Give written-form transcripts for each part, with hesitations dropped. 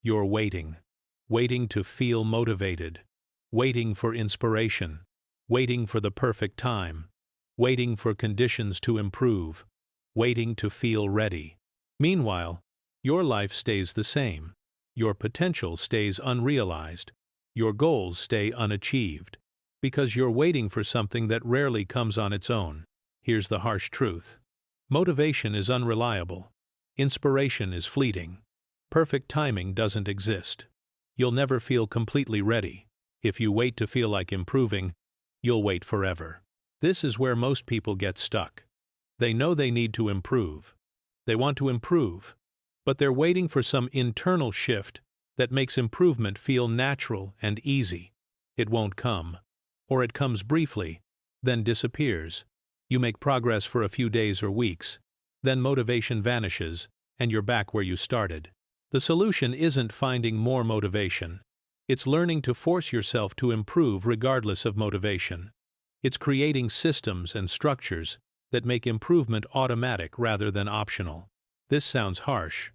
You're waiting. Waiting to feel motivated. Waiting for inspiration. Waiting for the perfect time. Waiting for conditions to improve. Waiting to feel ready. Meanwhile, your life stays the same. Your potential stays unrealized. Your goals stay unachieved. Because you're waiting for something that rarely comes on its own. Here's the harsh truth. Motivation is unreliable. Inspiration is fleeting. Perfect timing doesn't exist. You'll never feel completely ready. If you wait to feel like improving, you'll wait forever. This is where most people get stuck. They know they need to improve. They want to improve, but they're waiting for some internal shift that makes improvement feel natural and easy. It won't come. Or it comes briefly, then disappears. You make progress for a few days or weeks, then motivation vanishes, and you're back where you started. The solution isn't finding more motivation. It's learning to force yourself to improve regardless of motivation. It's creating systems and structures that make improvement automatic rather than optional. This sounds harsh.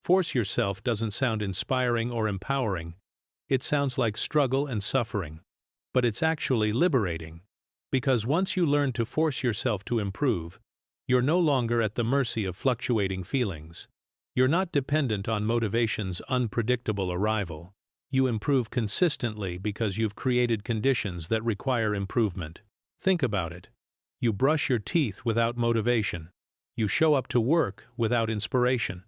Force yourself doesn't sound inspiring or empowering. It sounds like struggle and suffering. But it's actually liberating. Because once you learn to force yourself to improve, you're no longer at the mercy of fluctuating feelings. You're not dependent on motivation's unpredictable arrival. You improve consistently because you've created conditions that require improvement. Think about it. You brush your teeth without motivation. You show up to work without inspiration.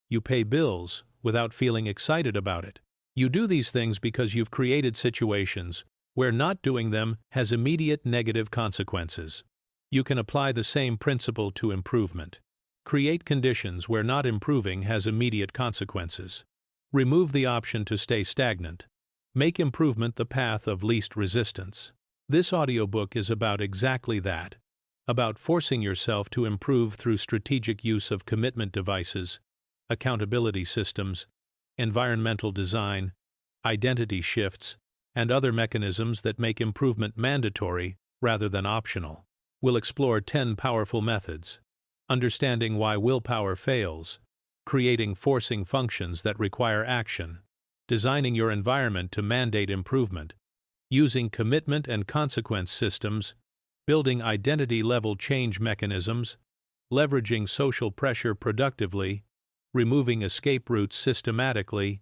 You pay bills without feeling excited about it. You do these things because you've created situations where not doing them has immediate negative consequences. You can apply the same principle to improvement. Create conditions where not improving has immediate consequences. Remove the option to stay stagnant. Make improvement the path of least resistance. This audiobook is about exactly that. About forcing yourself to improve through strategic use of commitment devices, accountability systems, environmental design, identity shifts, and other mechanisms that make improvement mandatory rather than optional. We'll explore 10 powerful methods. Understanding why willpower fails, creating forcing functions that require action, designing your environment to mandate improvement, using commitment and consequence systems, building identity-level change mechanisms, leveraging social pressure productively, removing escape routes systematically,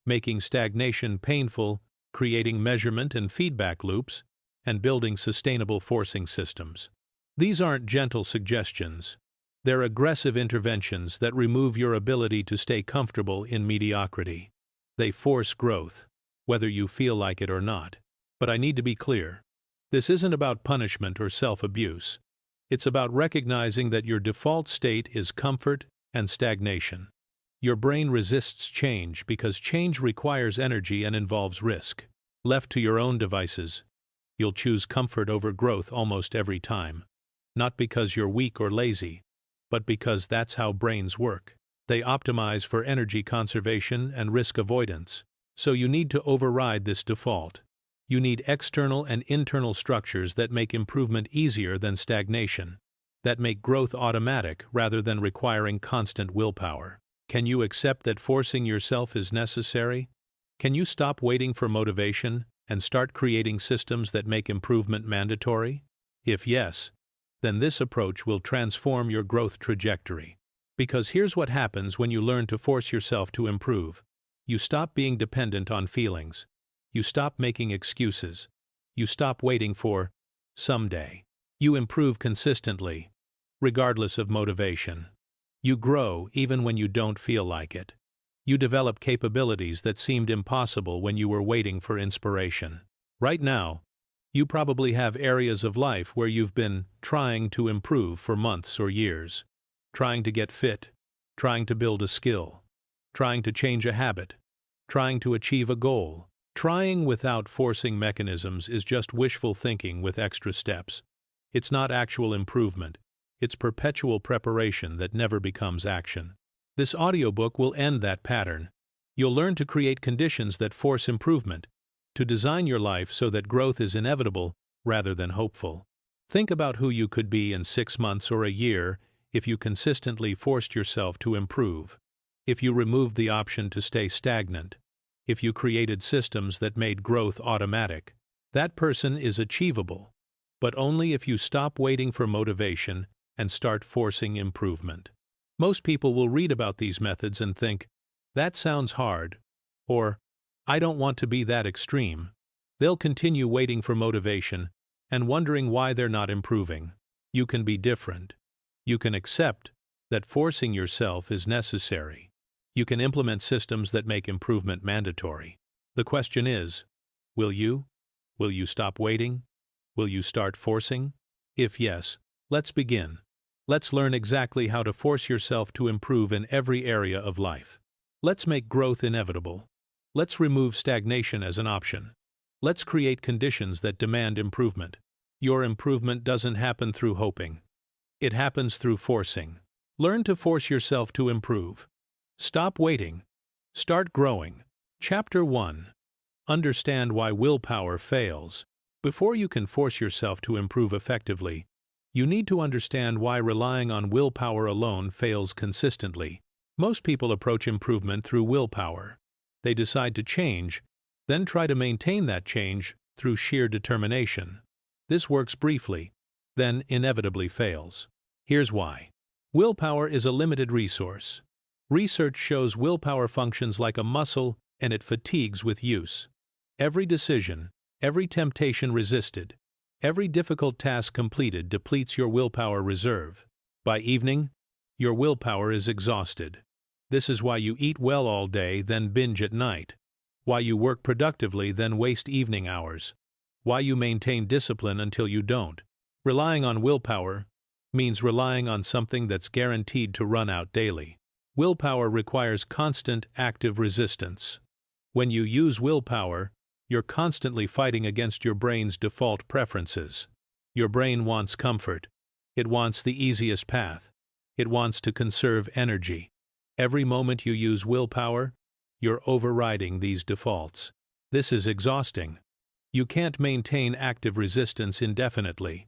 making stagnation painful, creating measurement and feedback loops, and building sustainable forcing systems. These aren't gentle suggestions. They're aggressive interventions that remove your ability to stay comfortable in mediocrity. They force growth, whether you feel like it or not. But I need to be clear. This isn't about punishment or self-abuse. It's about recognizing that your default state is comfort and stagnation. Your brain resists change because change requires energy and involves risk. Left to your own devices, you'll choose comfort over growth almost every time. Not because you're weak or lazy, but because that's how brains work. They optimize for energy conservation and risk avoidance. So you need to override this default. You need external and internal structures that make improvement easier than stagnation, that make growth automatic rather than requiring constant willpower. Can you accept that forcing yourself is necessary? Can you stop waiting for motivation and start creating systems that make improvement mandatory? If yes, then this approach will transform your growth trajectory. Because here's what happens when you learn to force yourself to improve. You stop being dependent on feelings. You stop making excuses. You stop waiting for someday. You improve consistently, regardless of motivation. You grow even when you don't feel like it. You develop capabilities that seemed impossible when you were waiting for inspiration. Right now, you probably have areas of life where you've been trying to improve for months or years. Trying to get fit, trying to build a skill, trying to change a habit, trying to achieve a goal. Trying without forcing mechanisms is just wishful thinking with extra steps. It's not actual improvement. It's perpetual preparation that never becomes action. This audiobook will end that pattern. You'll learn to create conditions that force improvement, to design your life so that growth is inevitable rather than hopeful. Think about who you could be in 6 months or a year if you consistently forced yourself to improve. If you removed the option to stay stagnant. If you created systems that made growth automatic, that person is achievable, but only if you stop waiting for motivation and start forcing improvement. Most people will read about these methods and think, "That sounds hard," or "I don't want to be that extreme." They'll continue waiting for motivation and wondering why they're not improving. You can be different. You can accept that forcing yourself is necessary. You can implement systems that make improvement mandatory. The question is, will you? Will you stop waiting? Will you start forcing? If yes, let's begin. Let's learn exactly how to force yourself to improve in every area of life. Let's make growth inevitable. Let's remove stagnation as an option. Let's create conditions that demand improvement. Your improvement doesn't happen through hoping. It happens through forcing. Learn to force yourself to improve. Stop waiting. Start growing. Chapter 1. Understand why willpower fails. Before you can force yourself to improve effectively, you need to understand why relying on willpower alone fails consistently. Most people approach improvement through willpower. They decide to change, then try to maintain that change through sheer determination. This works briefly, then inevitably fails. Here's why. Willpower is a limited resource. Research shows willpower functions like a muscle and it fatigues with use. Every decision, every temptation resisted, every difficult task completed depletes your willpower reserve. By evening, your willpower is exhausted. This is why you eat well all day, then binge at night. Why you work productively, then waste evening hours. Why you maintain discipline until you don't. Relying on willpower means relying on something that's guaranteed to run out daily. Willpower requires constant, active resistance. When you use willpower, you're constantly fighting against your brain's default preferences. Your brain wants comfort. It wants the easiest path. It wants to conserve energy. Every moment you use willpower, you're overriding these defaults. This is exhausting. You can't maintain active resistance indefinitely.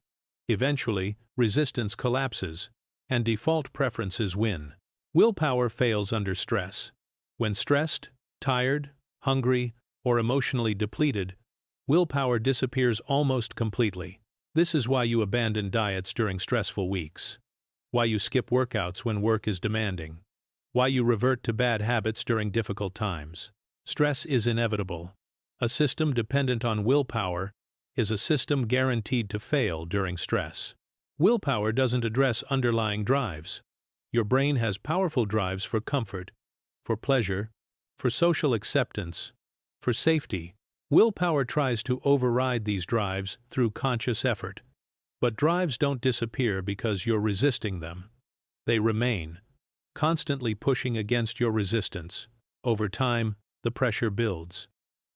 Eventually, resistance collapses, and default preferences win. Willpower fails under stress. When stressed, tired, hungry, or emotionally depleted, willpower disappears almost completely. This is why you abandon diets during stressful weeks. Why you skip workouts when work is demanding. Why you revert to bad habits during difficult times. Stress is inevitable. A system dependent on willpower is a system guaranteed to fail during stress. Willpower doesn't address underlying drives. Your brain has powerful drives for comfort, for pleasure, for social acceptance, for safety. Willpower tries to override these drives through conscious effort. But drives don't disappear because you're resisting them. They remain, constantly pushing against your resistance. Over time, the pressure builds.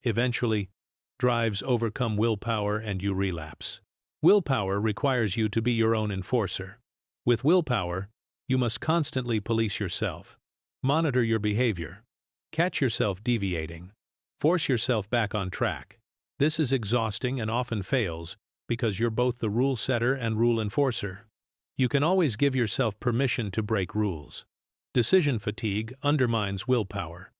Eventually, drives overcome willpower and you relapse. Willpower requires you to be your own enforcer. With willpower, you must constantly police yourself. Monitor your behavior. Catch yourself deviating. Force yourself back on track. This is exhausting and often fails because you're both the rule setter and rule enforcer. You can always give yourself permission to break rules. Decision fatigue undermines willpower.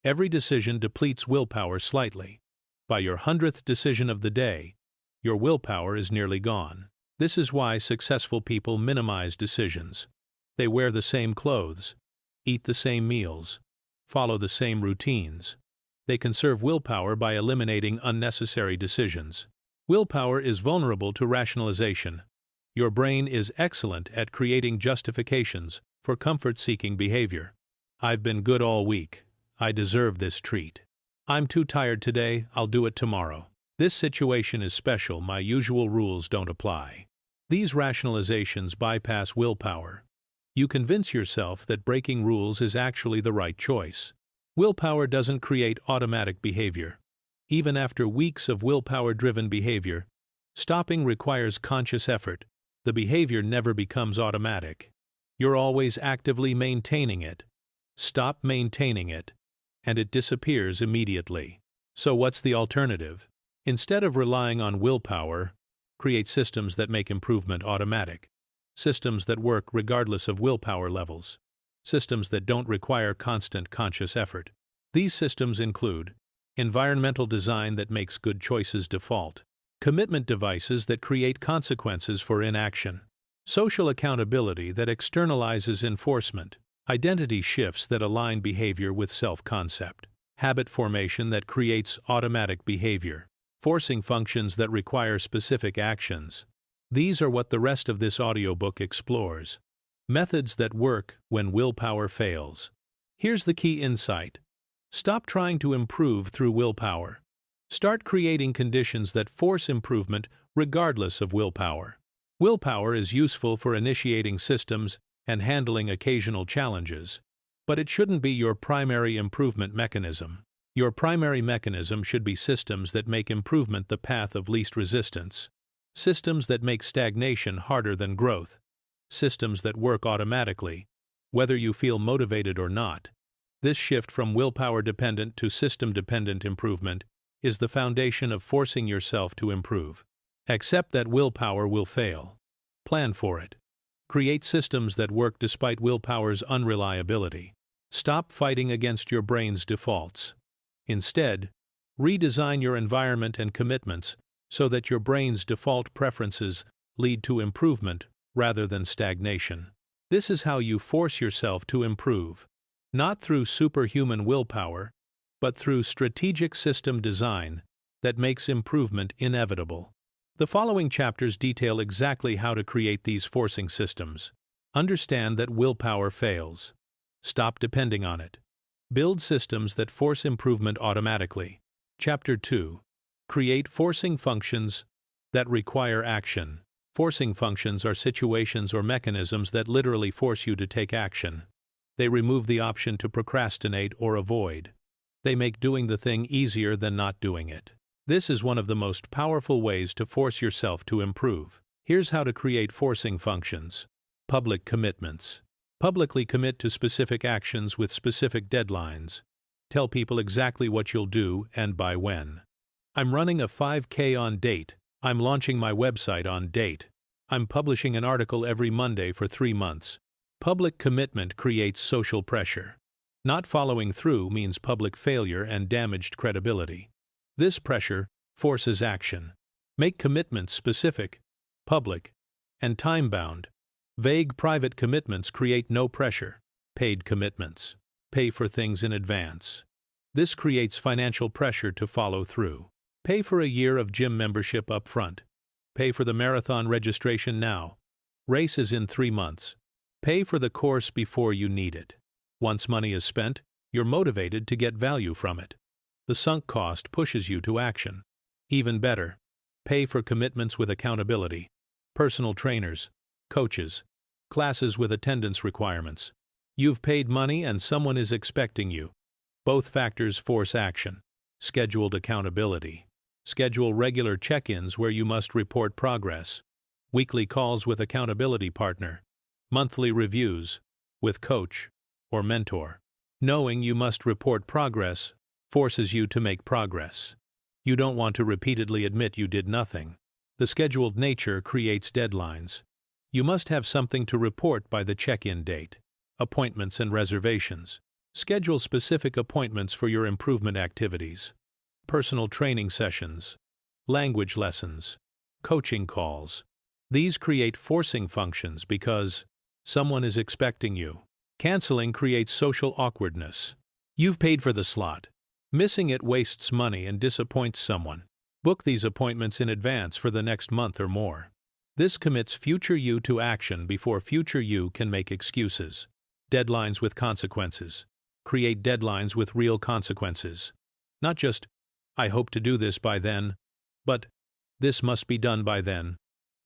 Every decision depletes willpower slightly. By your 100th decision of the day, your willpower is nearly gone. This is why successful people minimize decisions. They wear the same clothes, eat the same meals, follow the same routines. They conserve willpower by eliminating unnecessary decisions. Willpower is vulnerable to rationalization. Your brain is excellent at creating justifications for comfort-seeking behavior. I've been good all week. I deserve this treat. I'm too tired today, I'll do it tomorrow. This situation is special, my usual rules don't apply. These rationalizations bypass willpower. You convince yourself that breaking rules is actually the right choice. Willpower doesn't create automatic behavior. Even after weeks of willpower-driven behavior, stopping requires conscious effort. The behavior never becomes automatic. You're always actively maintaining it. Stop maintaining it, and it disappears immediately. So what's the alternative? Instead of relying on willpower, create systems that make improvement automatic. Systems that work regardless of willpower levels. Systems that don't require constant conscious effort. These systems include Environmental design that makes good choices default. Commitment devices that create consequences for inaction. Social accountability that externalizes enforcement. Identity shifts that align behavior with self-concept. Habit formation that creates automatic behavior. Forcing functions that require specific actions. These are what the rest of this audiobook explores. Methods that work when willpower fails. Here's the key insight. Stop trying to improve through willpower. Start creating conditions that force improvement regardless of willpower. Willpower is useful for initiating systems and handling occasional challenges, but it shouldn't be your primary improvement mechanism. Your primary mechanism should be systems that make improvement the path of least resistance. Systems that make stagnation harder than growth. Systems that work automatically, whether you feel motivated or not. This shift from willpower-dependent to system-dependent improvement is the foundation of forcing yourself to improve. Accept that willpower will fail. Plan for it. Create systems that work despite willpower's unreliability. Stop fighting against your brain's defaults. Instead, redesign your environment and commitments so that your brain's default preferences lead to improvement rather than stagnation. This is how you force yourself to improve. Not through superhuman willpower, but through strategic system design that makes improvement inevitable. The following chapters detail exactly how to create these forcing systems. Understand that willpower fails. Stop depending on it. Build systems that force improvement automatically. Chapter 2. Create forcing functions that require action. Forcing functions are situations or mechanisms that literally force you to take action. They remove the option to procrastinate or avoid. They make doing the thing easier than not doing it. This is one of the most powerful ways to force yourself to improve. Here's how to create forcing functions. Public commitments. Publicly commit to specific actions with specific deadlines. Tell people exactly what you'll do and by when. I'm running a 5K on date. I'm launching my website on date. I'm publishing an article every Monday for 3 months. Public commitment creates social pressure. Not following through means public failure and damaged credibility. This pressure forces action. Make commitments specific, public, and time-bound. Vague private commitments create no pressure. Paid commitments. Pay for things in advance. This creates financial pressure to follow through. Pay for a year of gym membership up front. Pay for the marathon registration now. Race is in 3 months. Pay for the course before you need it. Once money is spent, you're motivated to get value from it. The sunk cost pushes you to action. Even better, pay for commitments with accountability. Personal trainers, coaches, classes with attendance requirements. You've paid money and someone is expecting you. Both factors force action. Scheduled accountability. Schedule regular check-ins where you must report progress. Weekly calls with accountability partner. Monthly reviews with coach or mentor. Knowing you must report progress forces you to make progress. You don't want to repeatedly admit you did nothing. The scheduled nature creates deadlines. You must have something to report by the check-in date. Appointments and reservations. Schedule specific appointments for your improvement activities. Personal training sessions. Language lessons. Coaching calls. These create forcing functions because someone is expecting you. Canceling creates social awkwardness. You've paid for the slot. Missing it wastes money and disappoints someone. Book these appointments in advance for the next month or more. This commits future you to action before future you can make excuses. Deadlines with consequences. Create deadlines with real consequences. Not just, I hope to do this by then, but this must be done by then,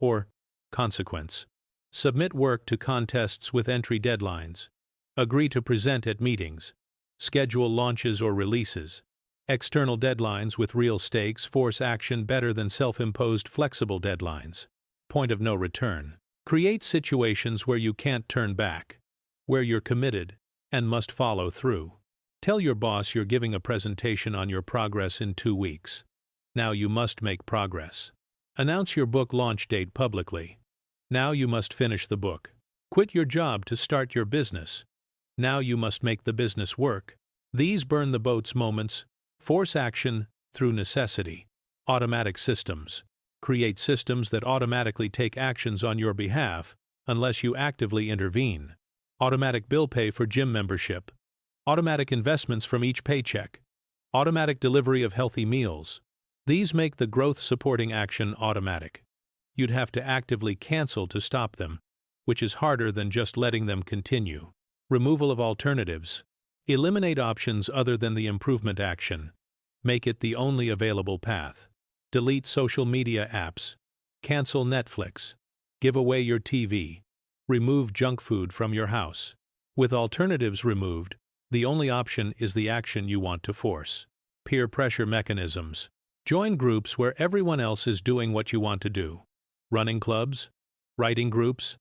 or consequence. Submit work to contests with entry deadlines. Agree to present at meetings. Schedule launches or releases. External deadlines with real stakes force action better than self-imposed flexible deadlines. Point of no return. Create situations where you can't turn back, where you're committed and must follow through. Tell your boss you're giving a presentation on your progress in 2 weeks. Now you must make progress. Announce your book launch date publicly. Now you must finish the book. Quit your job to start your business. Now you must make the business work. These burn the boats moments Force action through necessity. Automatic systems. Create systems that automatically take actions on your behalf unless you actively intervene. Automatic bill pay for gym membership. Automatic investments from each paycheck. Automatic delivery of healthy meals. These make the growth-supporting action automatic. You'd have to actively cancel to stop them, which is harder than just letting them continue. Removal of alternatives. Eliminate options other than the improvement action. Make it the only available path. Delete social media apps. Cancel Netflix. Give away your TV. Remove junk food from your house. With alternatives removed, the only option is the action you want to force. Peer pressure mechanisms. Join groups where everyone else is doing what you want to do. Running clubs, writing groups,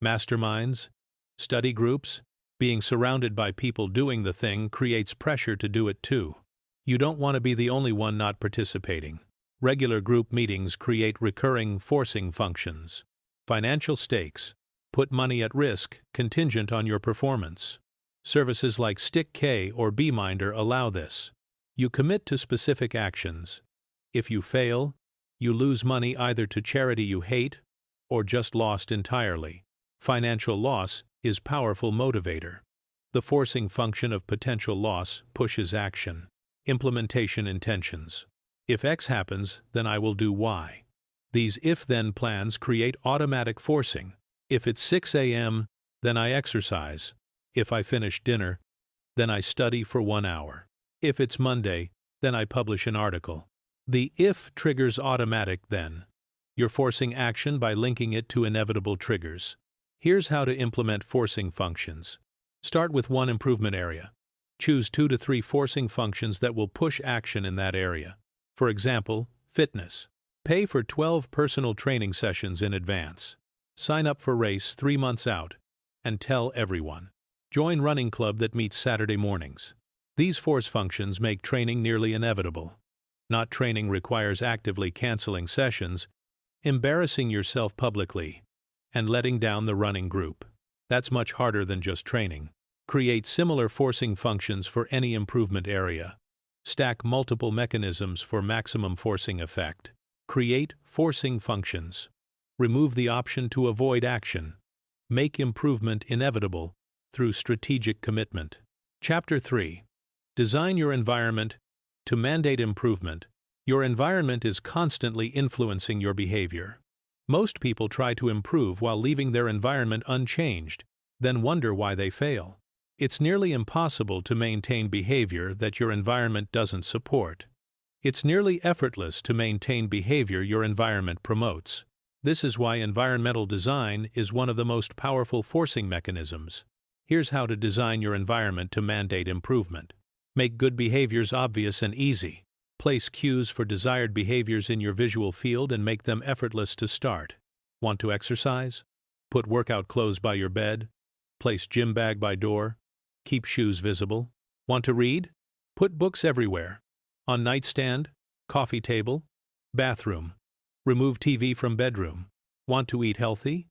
masterminds, study groups. Being surrounded by people doing the thing creates pressure to do it too. You don't want to be the only one not participating. Regular group meetings create recurring forcing functions. Financial stakes. Put money at risk, contingent on your performance. Services like Stick K or BeMinder allow this. You commit to specific actions. If you fail, you lose money either to charity you hate or just lost entirely. Financial loss is powerful motivator. The forcing function of potential loss pushes action. Implementation intentions. If X happens, then I will do Y. These if-then plans create automatic forcing. If it's 6 a.m., then I exercise. If I finish dinner, then I study for 1 hour. If it's Monday, then I publish an article. The if triggers automatic then. You're forcing action by linking it to inevitable triggers. Here's how to implement forcing functions. Start with one improvement area. Choose 2 to 3 forcing functions that will push action in that area. For example, fitness. Pay for 12 personal training sessions in advance. Sign up for race 3 months out. And tell everyone. Join running club that meets Saturday mornings. These force functions make training nearly inevitable. Not training requires actively canceling sessions, embarrassing yourself publicly, and letting down the running group. That's much harder than just training. Create similar forcing functions for any improvement area. Stack multiple mechanisms for maximum forcing effect. Create forcing functions. Remove the option to avoid action. Make improvement inevitable through strategic commitment. Chapter 3. Design your environment to mandate improvement. Your environment is constantly influencing your behavior. Most people try to improve while leaving their environment unchanged, then wonder why they fail. It's nearly impossible to maintain behavior that your environment doesn't support. It's nearly effortless to maintain behavior your environment promotes. This is why environmental design is one of the most powerful forcing mechanisms. Here's how to design your environment to mandate improvement. Make good behaviors obvious and easy. Place cues for desired behaviors in your visual field and make them effortless to start. Want to exercise? Put workout clothes by your bed. Place gym bag by door. Keep shoes visible. Want to read? Put books everywhere. On nightstand, coffee table, bathroom. Remove TV from bedroom. Want to eat healthy?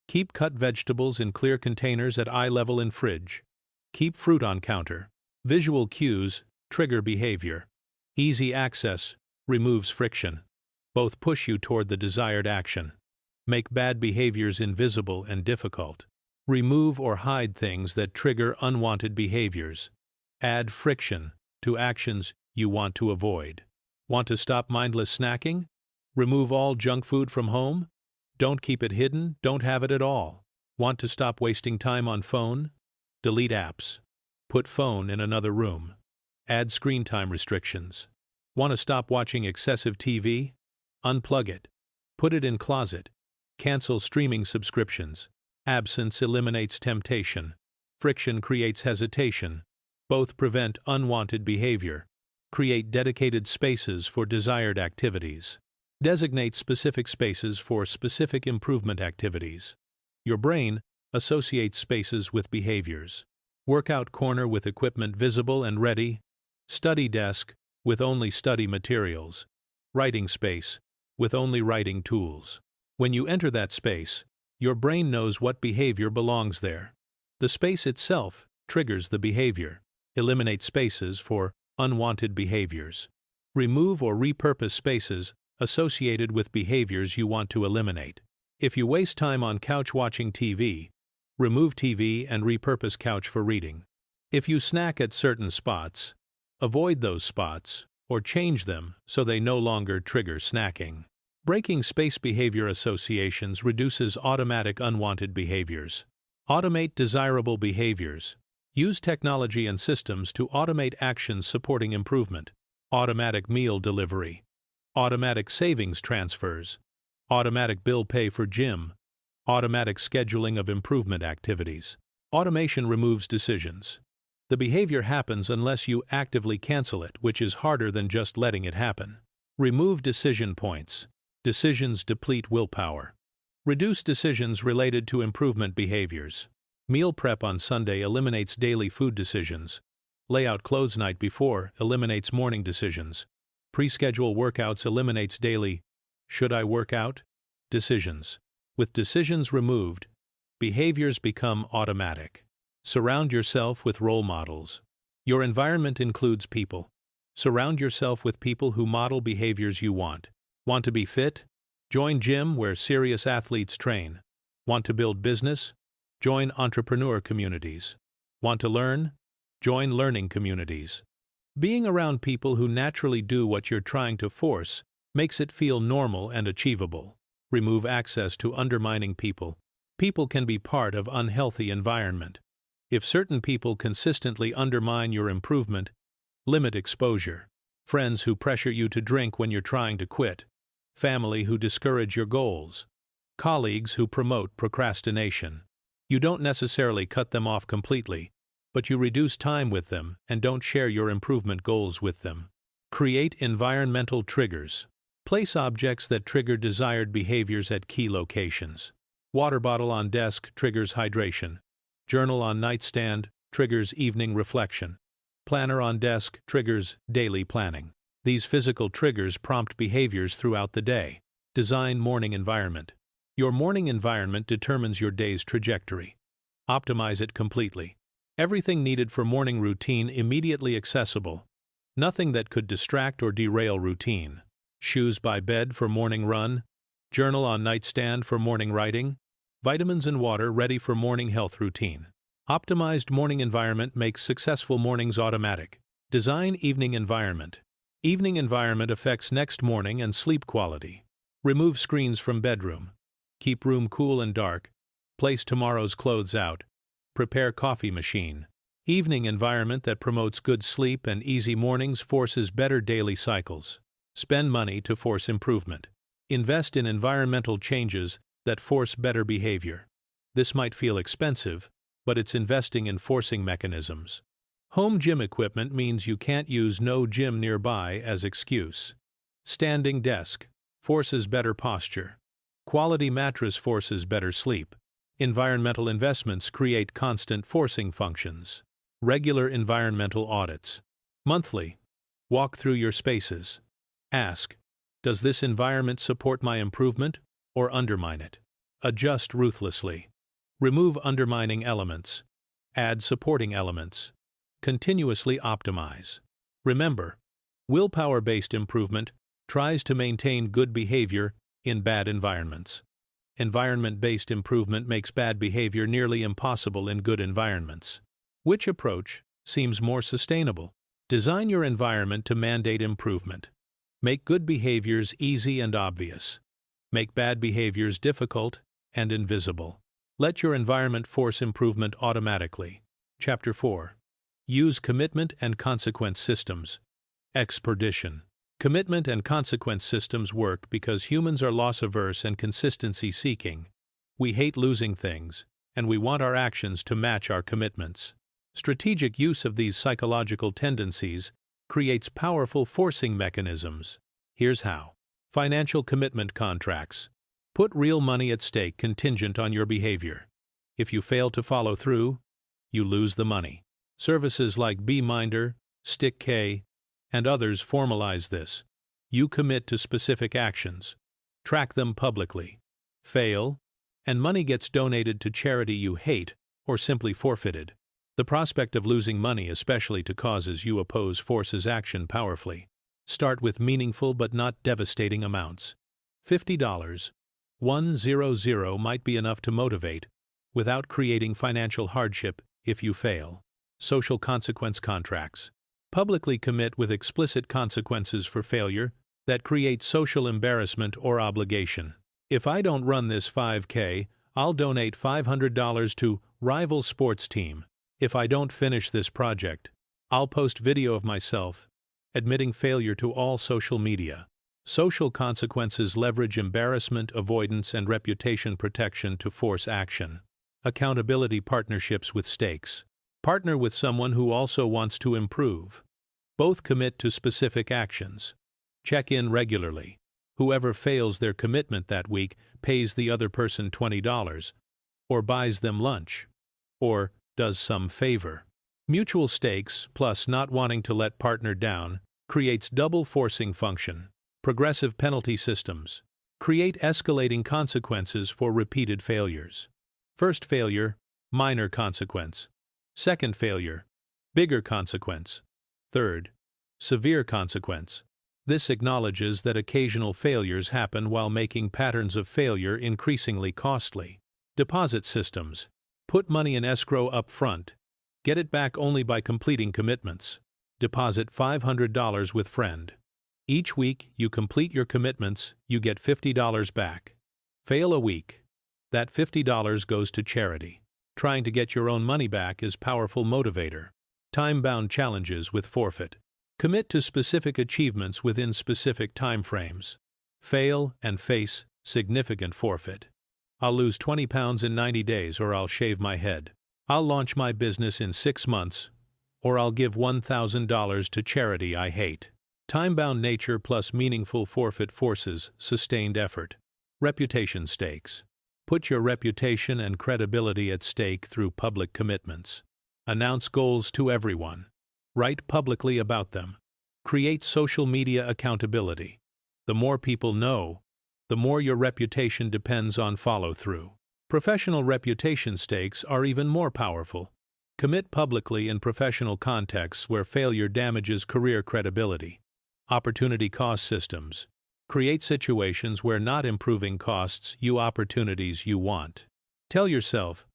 Keep cut vegetables in clear containers at eye level in fridge. Keep fruit on counter. Visual cues trigger behavior. Easy access removes friction. Both push you toward the desired action. Make bad behaviors invisible and difficult. Remove or hide things that trigger unwanted behaviors. Add friction to actions you want to avoid. Want to stop mindless snacking? Remove all junk food from home? Don't keep it hidden, don't have it at all. Want to stop wasting time on phone? Delete apps. Put phone in another room. Add screen time restrictions. Want to stop watching excessive TV? Unplug it. Put it in closet. Cancel streaming subscriptions. Absence eliminates temptation. Friction creates hesitation. Both prevent unwanted behavior. Create dedicated spaces for desired activities. Designate specific spaces for specific improvement activities. Your brain associates spaces with behaviors. Workout corner with equipment visible and ready. Study desk with only study materials. Writing space with only writing tools. When you enter that space, your brain knows what behavior belongs there. The space itself triggers the behavior. Eliminate spaces for unwanted behaviors. Remove or repurpose spaces associated with behaviors you want to eliminate. If you waste time on couch watching TV, remove TV and repurpose couch for reading. If you snack at certain spots, avoid those spots or change them so they no longer trigger snacking. Breaking space behavior associations reduces automatic unwanted behaviors. Automate desirable behaviors. Use technology and systems to automate actions supporting improvement. Automatic meal delivery. Automatic savings transfers. Automatic bill pay for gym. Automatic scheduling of improvement activities. Automation removes decisions. The behavior happens unless you actively cancel it, which is harder than just letting it happen. Remove decision points. Decisions deplete willpower. Reduce decisions related to improvement behaviors. Meal prep on Sunday eliminates daily food decisions. Lay out clothes night before eliminates morning decisions. Pre-schedule workouts eliminates daily "should I work out?" decisions. With decisions removed, behaviors become automatic. Surround yourself with role models. Your environment includes people. Surround yourself with people who model behaviors you want. Want to be fit? Join gym where serious athletes train. Want to build business? Join entrepreneur communities. Want to learn? Join learning communities. Being around people who naturally do what you're trying to force makes it feel normal and achievable. Remove access to undermining people. People can be part of unhealthy environment. If certain people consistently undermine your improvement, limit exposure. Friends who pressure you to drink when you're trying to quit. Family who discourage your goals. Colleagues who promote procrastination. You don't necessarily cut them off completely, but you reduce time with them and don't share your improvement goals with them. Create environmental triggers. Place objects that trigger desired behaviors at key locations. Water bottle on desk triggers hydration. Journal on nightstand triggers evening reflection. Planner on desk triggers daily planning. These physical triggers prompt behaviors throughout the day. Design morning environment. Your morning environment determines your day's trajectory. Optimize it completely. Everything needed for morning routine immediately accessible. Nothing that could distract or derail routine. Shoes by bed for morning run. Journal on nightstand for morning writing. Vitamins and water ready for morning health routine. Optimized morning environment makes successful mornings automatic. Design evening environment. Evening environment affects next morning and sleep quality. Remove screens from bedroom. Keep room cool and dark. Place tomorrow's clothes out. Prepare coffee machine. Evening environment that promotes good sleep and easy mornings forces better daily cycles. Spend money to force improvement. Invest in environmental changes that force better behavior. This might feel expensive, but it's investing in forcing mechanisms. Home gym equipment means you can't use "no gym nearby" as excuse. Standing desk forces better posture. Quality mattress forces better sleep. Environmental investments create constant forcing functions. Regular environmental audits. Monthly. Walk through your spaces. Ask, does this environment support my improvement or undermine it? Adjust ruthlessly. Remove undermining elements. Add supporting elements. Continuously optimize. Remember, willpower-based improvement tries to maintain good behavior in bad environments. Environment-based improvement makes bad behavior nearly impossible in good environments. Which approach seems more sustainable? Design your environment to mandate improvement. Make good behaviors easy and obvious. Make bad behaviors difficult and invisible. Let your environment force improvement automatically. Chapter 4. Use commitment and consequence systems. Expedition. Commitment and consequence systems work because humans are loss-averse and consistency-seeking. We hate losing things, and we want our actions to match our commitments. Strategic use of these psychological tendencies creates powerful forcing mechanisms. Here's how. Financial commitment contracts. Put real money at stake contingent on your behavior. If you fail to follow through, you lose the money. Services like BeMinder, StickK, and others formalize this. You commit to specific actions. Track them publicly. Fail, and money gets donated to charity you hate or simply forfeited. The prospect of losing money, especially to causes you oppose, forces action powerfully. Start with meaningful but not devastating amounts. $50, 100 might be enough to motivate, without creating financial hardship if you fail. Social consequence contracts. Publicly commit with explicit consequences for failure that create social embarrassment or obligation. If I don't run this 5K, I'll donate $500 to rival sports team. If I don't finish this project, I'll post video of myself admitting failure to all social media. Social consequences leverage embarrassment, avoidance, and reputation protection to force action. Accountability partnerships with stakes. Partner with someone who also wants to improve. Both commit to specific actions. Check in regularly. Whoever fails their commitment that week pays the other person $20, or buys them lunch, or does some favor. Mutual stakes plus not wanting to let partner down creates double forcing function. Progressive penalty systems. Create escalating consequences for repeated failures. First failure, minor consequence. Second failure, bigger consequence. Third, severe consequence. This acknowledges that occasional failures happen while making patterns of failure increasingly costly. Deposit systems. Put money in escrow up front. Get it back only by completing commitments. Deposit $500 with friend. Each week you complete your commitments, you get $50 back. Fail a week. That $50 goes to charity. Trying to get your own money back is powerful motivator. Time-bound challenges with forfeit. Commit to specific achievements within specific time frames. Fail and face significant forfeit. I'll lose 20 pounds in 90 days or I'll shave my head. I'll launch my business in 6 months, or I'll give $1,000 to charity I hate. Time-bound nature plus meaningful forfeit forces sustained effort. Reputation stakes. Put your reputation and credibility at stake through public commitments. Announce goals to everyone. Write publicly about them. Create social media accountability. The more people know, the more your reputation depends on follow-through. Professional reputation stakes are even more powerful. Commit publicly in professional contexts where failure damages career credibility. Opportunity cost systems. Create situations where not improving costs you opportunities you want. Tell yourself,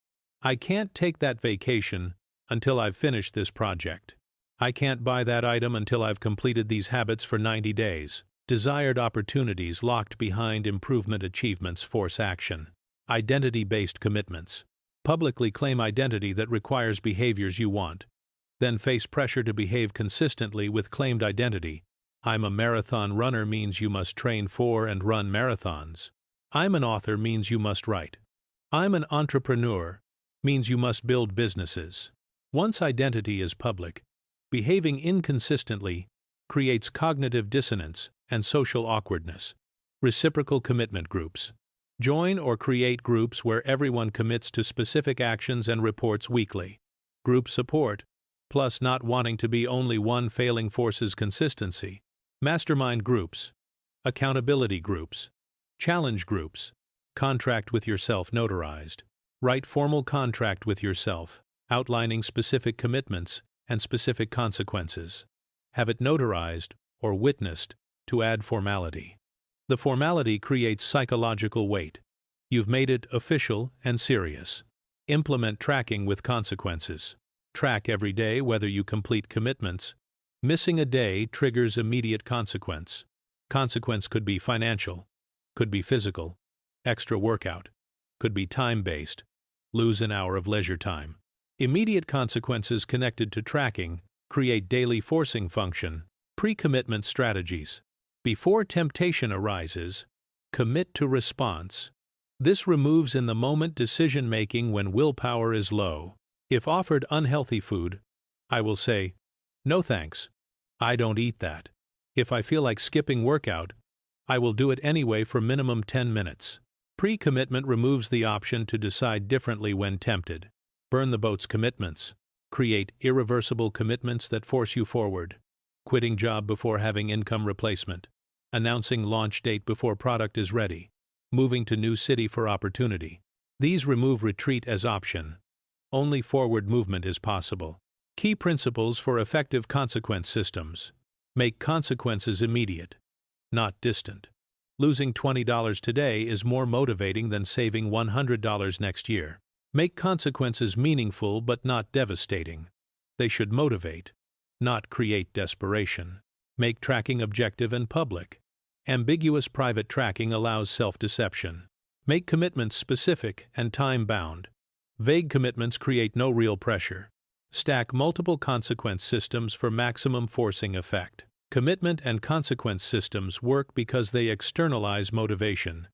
I can't take that vacation until I've finished this project. I can't buy that item until I've completed these habits for 90 days. Desired opportunities locked behind improvement achievements force action. Identity-based commitments. Publicly claim identity that requires behaviors you want. Then face pressure to behave consistently with claimed identity. I'm a marathon runner means you must train for and run marathons. I'm an author means you must write. I'm an entrepreneur means you must build businesses. Once identity is public, behaving inconsistently creates cognitive dissonance and social awkwardness. Reciprocal commitment groups. Join or create groups where everyone commits to specific actions and reports weekly. Group support, plus not wanting to be only one failing forces consistency. Mastermind groups. Accountability groups. Challenge groups. Contract with yourself notarized. Write formal contract with yourself, outlining specific commitments and specific consequences. Have it notarized or witnessed to add formality. The formality creates psychological weight. You've made it official and serious. Implement tracking with consequences. Track every day whether you complete commitments. Missing a day triggers immediate consequence. Consequence could be financial, could be physical, extra workout, could be time-based, lose an hour of leisure time. Immediate consequences connected to tracking create daily forcing function. Pre-commitment strategies. Before temptation arises, commit to response. This removes in the moment decision-making when willpower is low. If offered unhealthy food, I will say, no thanks, I don't eat that. If I feel like skipping workout, I will do it anyway for minimum 10 minutes. Pre-commitment removes the option to decide differently when tempted. Burn the boat's commitments. Create irreversible commitments that force you forward. Quitting job before having income replacement. Announcing launch date before product is ready. Moving to new city for opportunity. These remove retreat as option. Only forward movement is possible. Key principles for effective consequence systems. Make consequences immediate, not distant. Losing $20 today is more motivating than saving $100 next year. Make consequences meaningful but not devastating. They should motivate, not create desperation. Make tracking objective and public. Ambiguous private tracking allows self-deception. Make commitments specific and time-bound. Vague commitments create no real pressure. Stack multiple consequence systems for maximum forcing effect. Commitment and consequence systems work because they externalize motivation.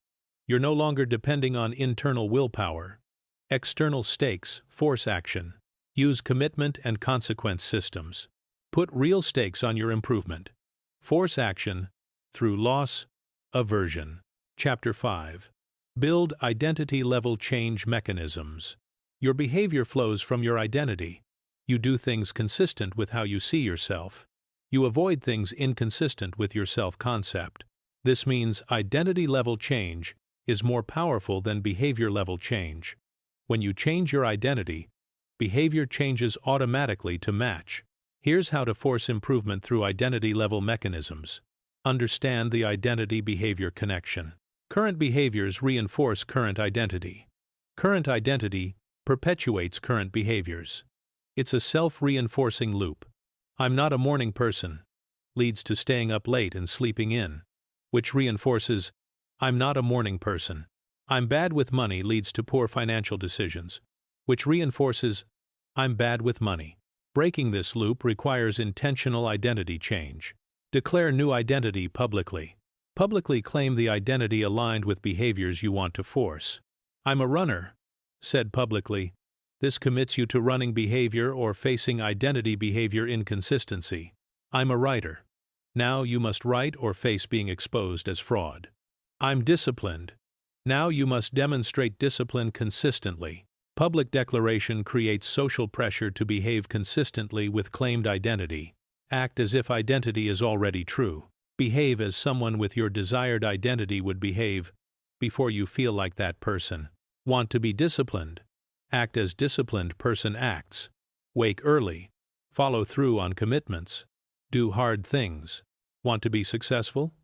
You're no longer depending on internal willpower. External stakes force action. Use commitment and consequence systems. Put real stakes on your improvement. Force action through loss aversion. Chapter 5. Build identity-level change mechanisms. Your behavior flows from your identity. You do things consistent with how you see yourself. You avoid things inconsistent with your self-concept. This means identity-level change is more powerful than behavior-level change. When you change your identity, behavior changes automatically to match. Here's how to force improvement through identity-level mechanisms. Understand the identity-behavior connection. Current behaviors reinforce current identity. Current identity perpetuates current behaviors. It's a self-reinforcing loop. I'm not a morning person leads to staying up late and sleeping in, which reinforces I'm not a morning person. I'm bad with money leads to poor financial decisions, which reinforces I'm bad with money. Breaking this loop requires intentional identity change. Declare new identity publicly. Publicly claim the identity aligned with behaviors you want to force. I'm a runner. Said publicly. This commits you to running behavior or facing identity behavior inconsistency. I'm a writer. Now you must write or face being exposed as fraud. I'm disciplined. Now you must demonstrate discipline consistently. Public declaration creates social pressure to behave consistently with claimed identity. Act as if identity is already true. Behave as someone with your desired identity would behave before you feel like that person. Want to be disciplined? Act as disciplined person acts. Wake early. Follow through on commitments. Do hard things. Want to be successful?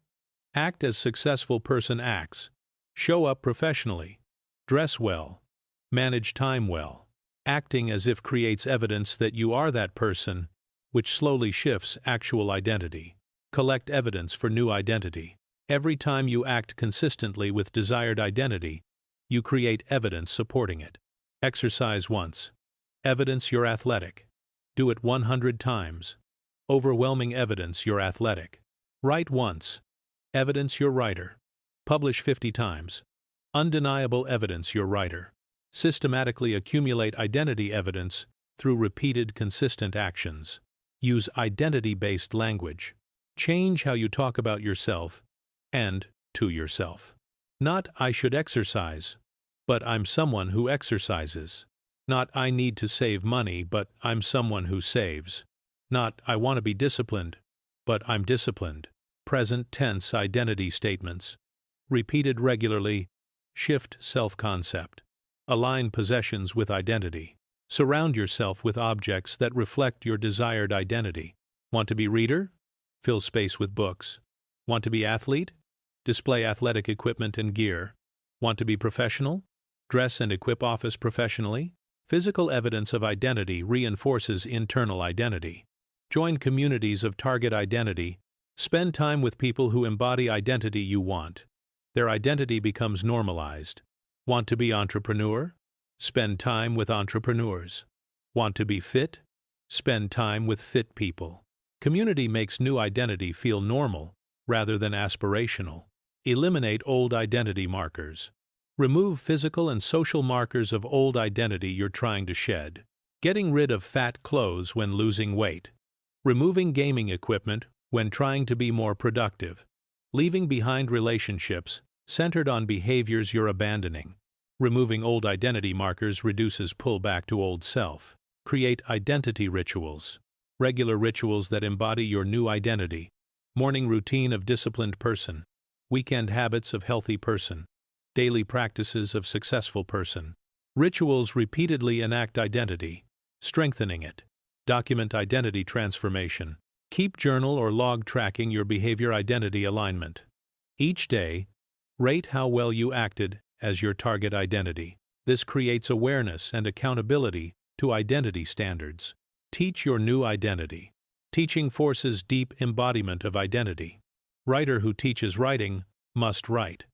Act as successful person acts. Show up professionally. Dress well. Manage time well. Acting as if creates evidence that you are that person, which slowly shifts actual identity. Collect evidence for new identity. Every time you act consistently with desired identity, you create evidence supporting it. Exercise once. Evidence you're athletic. Do it 100 times. Overwhelming evidence you're athletic. Write once. Evidence you're writer. Publish 50 times. Undeniable evidence you're writer. Systematically accumulate identity evidence through repeated consistent actions. Use identity-based language. Change how you talk about yourself and to yourself. Not I should exercise, but I'm someone who exercises. Not I need to save money, but I'm someone who saves. Not I want to be disciplined, but I'm disciplined. Present tense identity statements. Repeated regularly. Shift self-concept. Align possessions with identity. Surround yourself with objects that reflect your desired identity. Want to be reader? Fill space with books. Want to be athlete? Display athletic equipment and gear. Want to be professional? Dress and equip office professionally. Physical evidence of identity reinforces internal identity. Join communities of target identity. Spend time with people who embody identity you want. Their identity becomes normalized. Want to be entrepreneur? Spend time with entrepreneurs. Want to be fit? Spend time with fit people. Community makes new identity feel normal rather than aspirational. Eliminate old identity markers. Remove physical and social markers of old identity you're trying to shed. Getting rid of fat clothes when losing weight. Removing gaming equipment when trying to be more productive. Leaving behind relationships centered on behaviors you're abandoning. Removing old identity markers reduces pullback to old self. Create identity rituals. Regular rituals that embody your new identity. Morning routine of disciplined person. Weekend habits of healthy person. Daily practices of successful person. Rituals repeatedly enact identity, strengthening it. Document identity transformation. Keep journal or log tracking your behavior identity alignment. Each day, rate how well you acted as your target identity. This creates awareness and accountability to identity standards. Teach your new identity. Teaching forces deep embodiment of identity. Writer who teaches writing must write.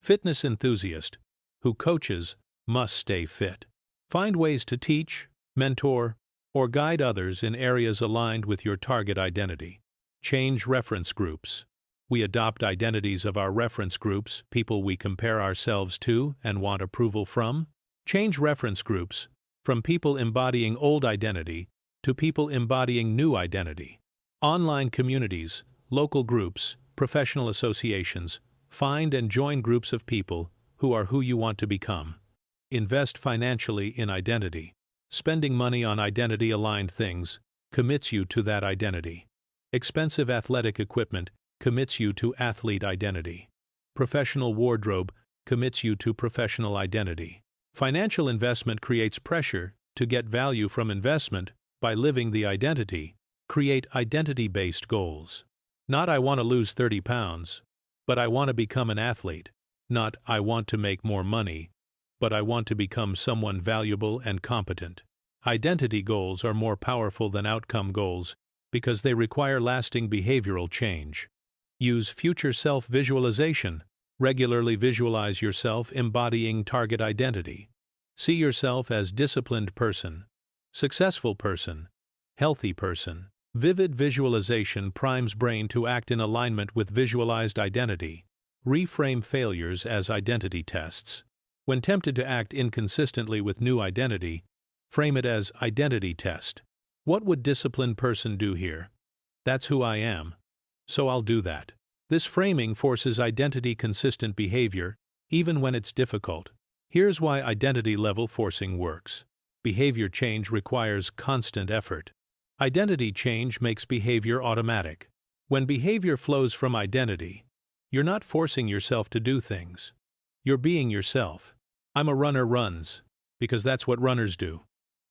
Fitness enthusiast who coaches must stay fit. Find ways to teach, mentor, or guide others in areas aligned with your target identity. Change reference groups. We adopt identities of our reference groups, people we compare ourselves to and want approval from. Change reference groups from people embodying old identity to people embodying new identity. Online communities, local groups, professional associations. Find and join groups of people who are who you want to become. Invest financially in identity. Spending money on identity-aligned things commits you to that identity. Expensive athletic equipment commits you to athlete identity. Professional wardrobe commits you to professional identity. Financial investment creates pressure to get value from investment by living the identity. Create identity-based goals. Not I want to lose 30 pounds, but I want to become an athlete. Not I want to make more money, but I want to become someone valuable and competent. Identity goals are more powerful than outcome goals because they require lasting behavioral change. Use future self-visualization. Regularly visualize yourself embodying target identity. See yourself as disciplined person, successful person, healthy person. Vivid visualization primes brain to act in alignment with visualized identity. Reframe failures as identity tests. When tempted to act inconsistently with new identity, frame it as identity test. What would disciplined person do here? That's who I am, so I'll do that. This framing forces identity-consistent behavior, even when it's difficult. Here's why identity-level forcing works. Behavior change requires constant effort. Identity change makes behavior automatic. When behavior flows from identity, you're not forcing yourself to do things. You're being yourself. I'm a runner runs, because that's what runners do.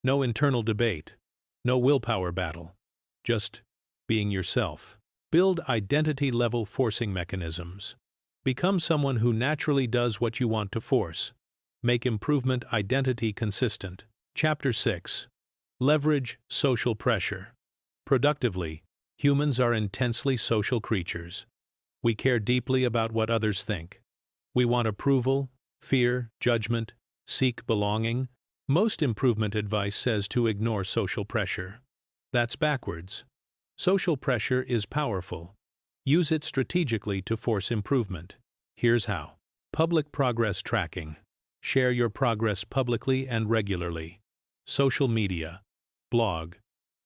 No internal debate, no willpower battle, just being yourself. Build identity-level forcing mechanisms. Become someone who naturally does what you want to force. Make improvement identity consistent. Chapter 6. Leverage social pressure. Productively, humans are intensely social creatures. We care deeply about what others think. We want approval, fear, judgment, seek belonging. Most improvement advice says to ignore social pressure. That's backwards. Social pressure is powerful. Use it strategically to force improvement. Here's how. Public progress tracking. Share your progress publicly and regularly. Social media, blog,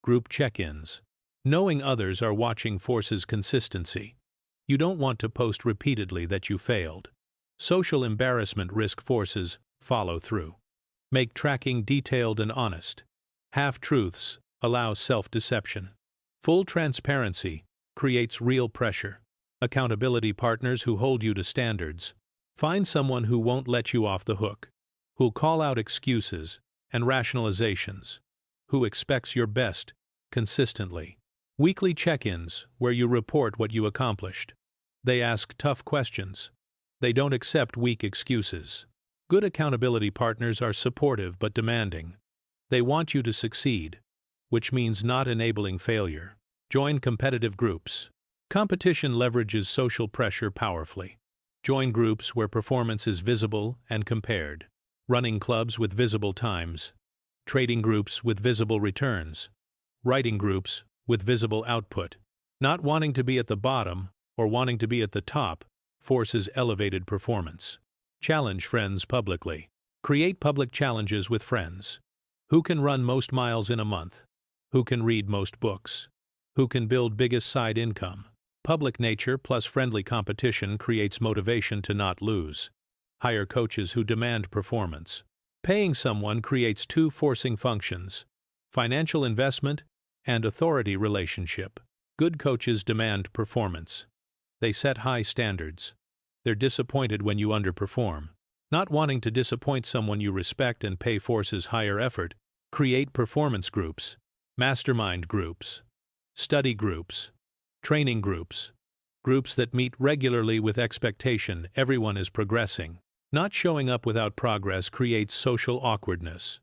group check-ins. Knowing others are watching forces consistency. You don't want to post repeatedly that you failed. Social embarrassment risk forces follow through. Make tracking detailed and honest. Half-truths allow self-deception. Full transparency creates real pressure. Accountability partners who hold you to standards. Find someone who won't let you off the hook, who'll call out excuses and rationalizations, who expects your best consistently. Weekly check-ins where you report what you accomplished. They ask tough questions. They don't accept weak excuses. Good accountability partners are supportive but demanding. They want you to succeed, which means not enabling failure. Join competitive groups. Competition leverages social pressure powerfully. Join groups where performance is visible and compared. Running clubs with visible times. Trading groups with visible returns. Writing groups with visible output. Not wanting to be at the bottom or wanting to be at the top forces elevated performance. Challenge friends publicly. Create public challenges with friends. Who can run most miles in a month? Who can read most books? Who can build biggest side income? Public nature plus friendly competition creates motivation to not lose. Hire coaches who demand performance. Paying someone creates two forcing functions: financial investment and authority relationship. Good coaches demand performance. They set high standards. They're disappointed when you underperform. Not wanting to disappoint someone you respect and pay forces higher effort. Create performance groups, mastermind groups, study groups, training groups, groups that meet regularly with expectation everyone is progressing. Not showing up without progress creates social awkwardness.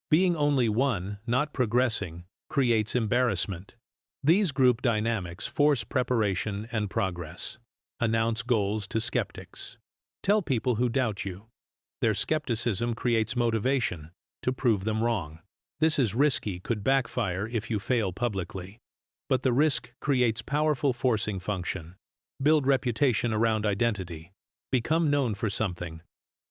Being only one, not progressing, creates embarrassment. These group dynamics force preparation and progress. Announce goals to skeptics. Tell people who doubt you. Their skepticism creates motivation to prove them wrong. This is risky, could backfire if you fail publicly. But the risk creates powerful forcing function. Build reputation around identity. Become known for something.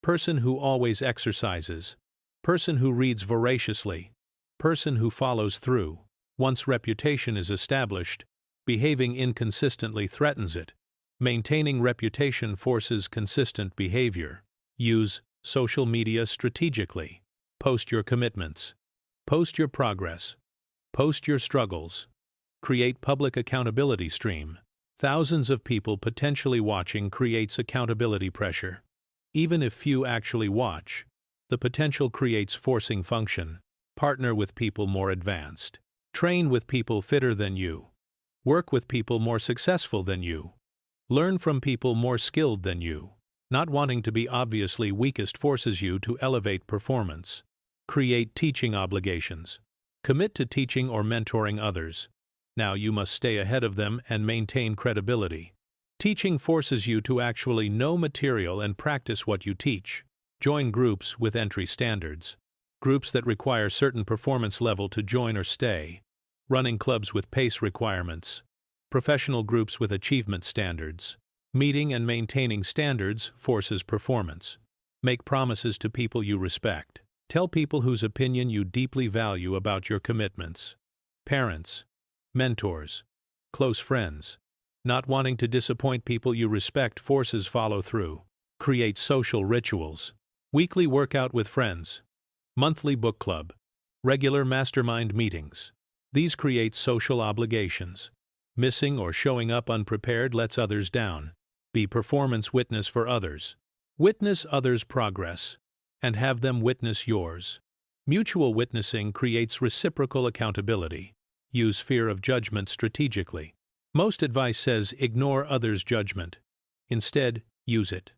Person who always exercises. Person who reads voraciously. Person who follows through. Once reputation is established, behaving inconsistently threatens it. Maintaining reputation forces consistent behavior. Use social media strategically. Post your commitments. Post your progress. Post your struggles. Create public accountability stream. Thousands of people potentially watching creates accountability pressure. Even if few actually watch, the potential creates forcing function. Partner with people more advanced. Train with people fitter than you. Work with people more successful than you. Learn from people more skilled than you. Not wanting to be obviously weakest forces you to elevate performance. Create teaching obligations. Commit to teaching or mentoring others. Now you must stay ahead of them and maintain credibility. Teaching forces you to actually know material and practice what you teach. Join groups with entry standards. Groups that require certain performance level to join or stay. Running clubs with pace requirements. Professional groups with achievement standards. Meeting and maintaining standards forces performance. Make promises to people you respect. Tell people whose opinion you deeply value about your commitments. Parents, mentors, close friends. Not wanting to disappoint people you respect forces follow through. Create social rituals. Weekly workout with friends. Monthly book club. Regular mastermind meetings. These create social obligations. Missing or showing up unprepared lets others down. Be performance witness for others. Witness others' progress, and have them witness yours. Mutual witnessing creates reciprocal accountability. Use fear of judgment strategically. Most advice says ignore others' judgment. Instead, use it.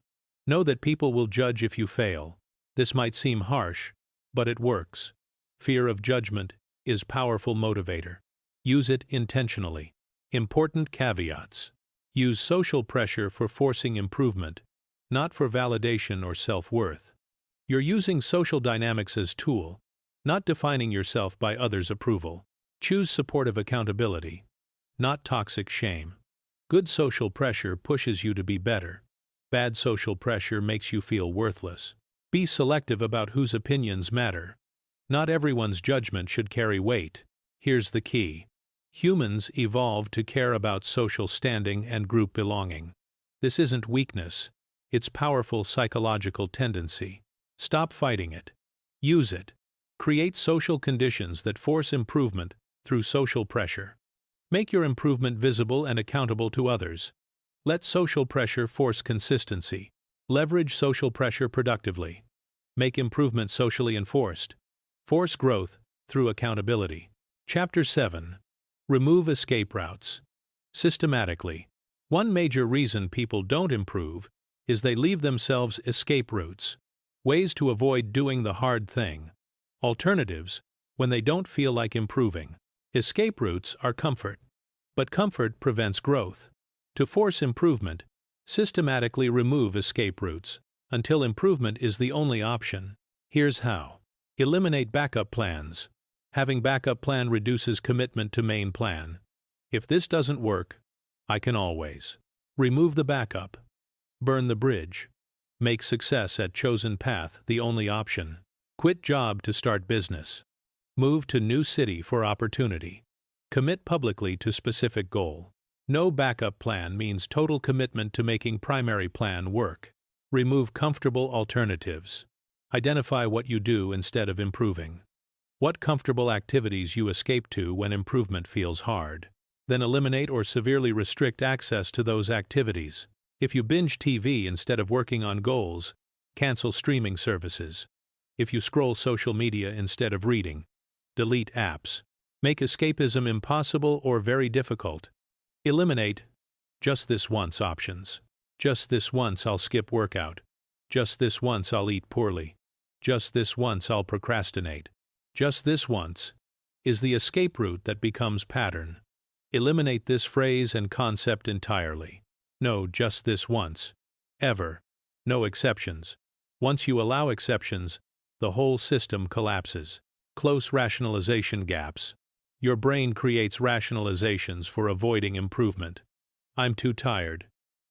Know that people will judge if you fail. This might seem harsh, but it works. Fear of judgment is powerful motivator. Use it intentionally. Important caveats. Use social pressure for forcing improvement, not for validation or self-worth. You're using social dynamics as tool, not defining yourself by others' approval. Choose supportive accountability, not toxic shame. Good social pressure pushes you to be better. Bad social pressure makes you feel worthless. Be selective about whose opinions matter. Not everyone's judgment should carry weight. Here's the key. Humans evolved to care about social standing and group belonging. This isn't weakness, it's powerful psychological tendency. Stop fighting it. Use it. Create social conditions that force improvement through social pressure. Make your improvement visible and accountable to others. Let social pressure force consistency. Leverage social pressure productively. Make improvement socially enforced. Force growth through accountability. Chapter 7. Remove escape routes. Systematically. One major reason people don't improve is they leave themselves escape routes. Ways to avoid doing the hard thing. Alternatives when they don't feel like improving. Escape routes are comfort. But comfort prevents growth. To force improvement, systematically remove escape routes until improvement is the only option. Here's how. Eliminate backup plans. Having backup plan reduces commitment to main plan. If this doesn't work, I can always. Remove the backup. Burn the bridge. Make success at chosen path the only option. Quit job to start business. Move to new city for opportunity. Commit publicly to specific goal. No backup plan means total commitment to making primary plan work. Remove comfortable alternatives. Identify what you do instead of improving. What comfortable activities you escape to when improvement feels hard. Then eliminate or severely restrict access to those activities. If you binge TV instead of working on goals, Cancel streaming services. If you scroll social media instead of reading, delete apps. Make escapism impossible or very difficult. Eliminate just this once options. Just this once I'll skip workout. Just this once I'll eat poorly. Just this once I'll procrastinate. Just this once is the escape route that becomes pattern. Eliminate this phrase and concept entirely. No, just this once. Ever. No exceptions. Once you allow exceptions, the whole system collapses. Close rationalization gaps. Your brain creates rationalizations for avoiding improvement. I'm too tired.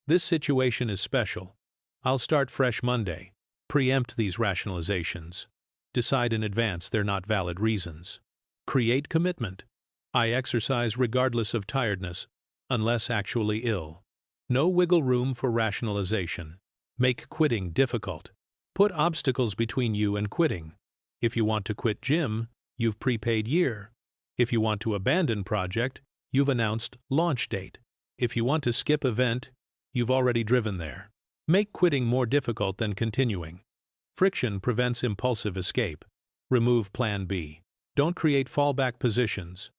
This situation is special. I'll start fresh Monday. Preempt these rationalizations. Decide in advance they're not valid reasons. Create commitment. I exercise regardless of tiredness, unless actually ill. No wiggle room for rationalization. Make quitting difficult. Put obstacles between you and quitting. If you want to quit gym, you've prepaid year. If you want to abandon project, you've announced launch date. If you want to skip event, you've already driven there. Make quitting more difficult than continuing. Friction prevents impulsive escape. Remove Plan B. Don't create fallback positions.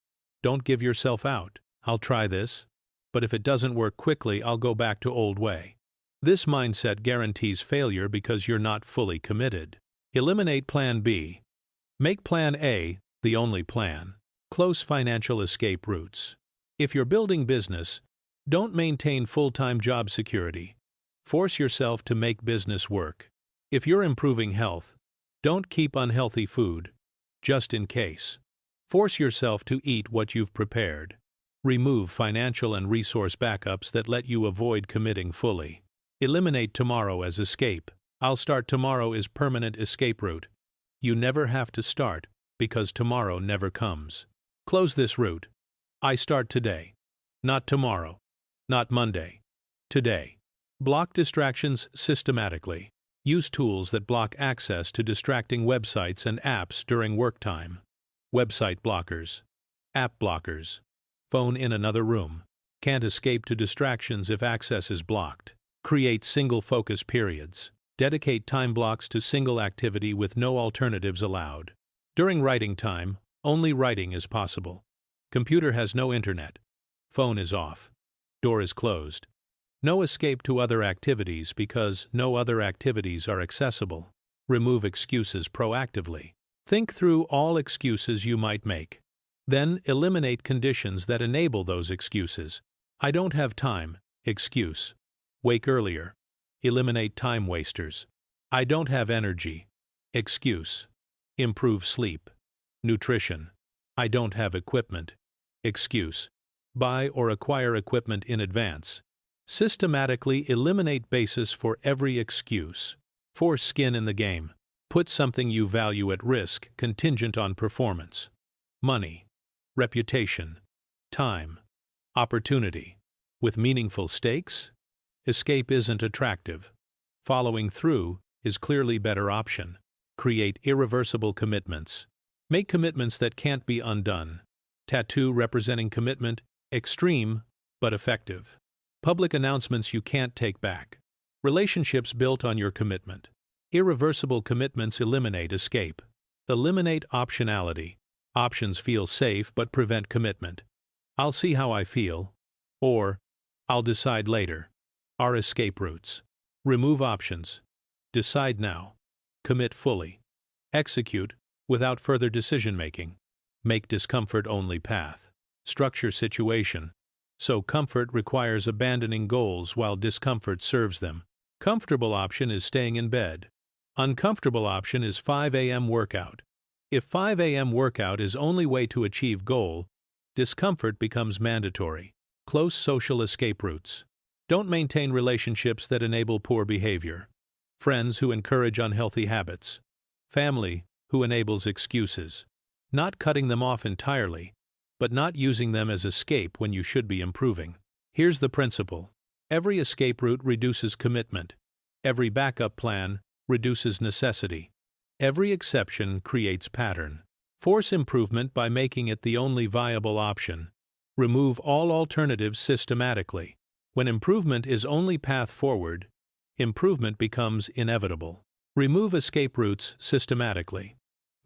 Don't give yourself out. I'll try this, but if it doesn't work quickly, I'll go back to old way. This mindset guarantees failure because you're not fully committed. Eliminate Plan B. Make Plan A the only plan. Close financial escape routes. If you're building business, don't maintain full-time job security. Force yourself to make business work. If you're improving health, don't keep unhealthy food, just in case. Force yourself to eat what you've prepared. Remove financial and resource backups that let you avoid committing fully. Eliminate tomorrow as escape. I'll start tomorrow is permanent escape route. You never have to start, because tomorrow never comes. Close this route. I start today. Not tomorrow. Not Monday. Today. Block distractions systematically. Use tools that block access to distracting websites and apps during work time. Website blockers. App blockers. Phone in another room. Can't escape to distractions if access is blocked. Create single focus periods. Dedicate time blocks to single activity with no alternatives allowed. During writing time, only writing is possible. Computer has no internet. Phone is off. Door is closed. No escape to other activities because no other activities are accessible. Remove excuses proactively. Think through all excuses you might make. Then eliminate conditions that enable those excuses. I don't have time. Excuse. Wake earlier. Eliminate time wasters. I don't have energy. Excuse. Improve sleep. Nutrition. I don't have equipment. Excuse. Buy or acquire equipment in advance. Systematically eliminate basis for every excuse. Force skin in the game. Put something you value at risk contingent on performance. Money. Reputation. Time. Opportunity. With meaningful stakes? Escape isn't attractive. Following through is clearly better option. Create irreversible commitments. Make commitments that can't be undone. Tattoo representing commitment, extreme but effective. Public announcements you can't take back. Relationships built on your commitment. Irreversible commitments eliminate escape. Eliminate optionality. Options feel safe but prevent commitment. I'll see how I feel, or I'll decide later. Are escape routes. Remove options. Decide now. Commit fully. Execute without further decision-making. Make discomfort only path. Structure situation. So comfort requires abandoning goals while discomfort serves them. Comfortable option is staying in bed. Uncomfortable option is 5 a.m. workout. If 5 a.m. workout is only way to achieve goal, discomfort becomes mandatory. Close social escape routes. Don't maintain relationships that enable poor behavior. Friends who encourage unhealthy habits. Family who enables excuses. Not cutting them off entirely, but not using them as escape when you should be improving. Here's the principle. Every escape route reduces commitment. Every backup plan reduces necessity. Every exception creates pattern. Force improvement by making it the only viable option. Remove all alternatives systematically. When improvement is only path forward, improvement becomes inevitable. Remove escape routes systematically.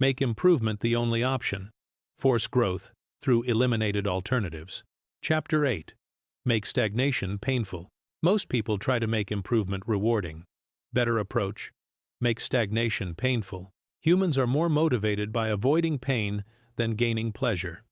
Make improvement the only option. Force growth through eliminated alternatives. Chapter 8. Make stagnation painful. Most people try to make improvement rewarding. Better approach. Make stagnation painful. Humans are more motivated by avoiding pain than gaining pleasure.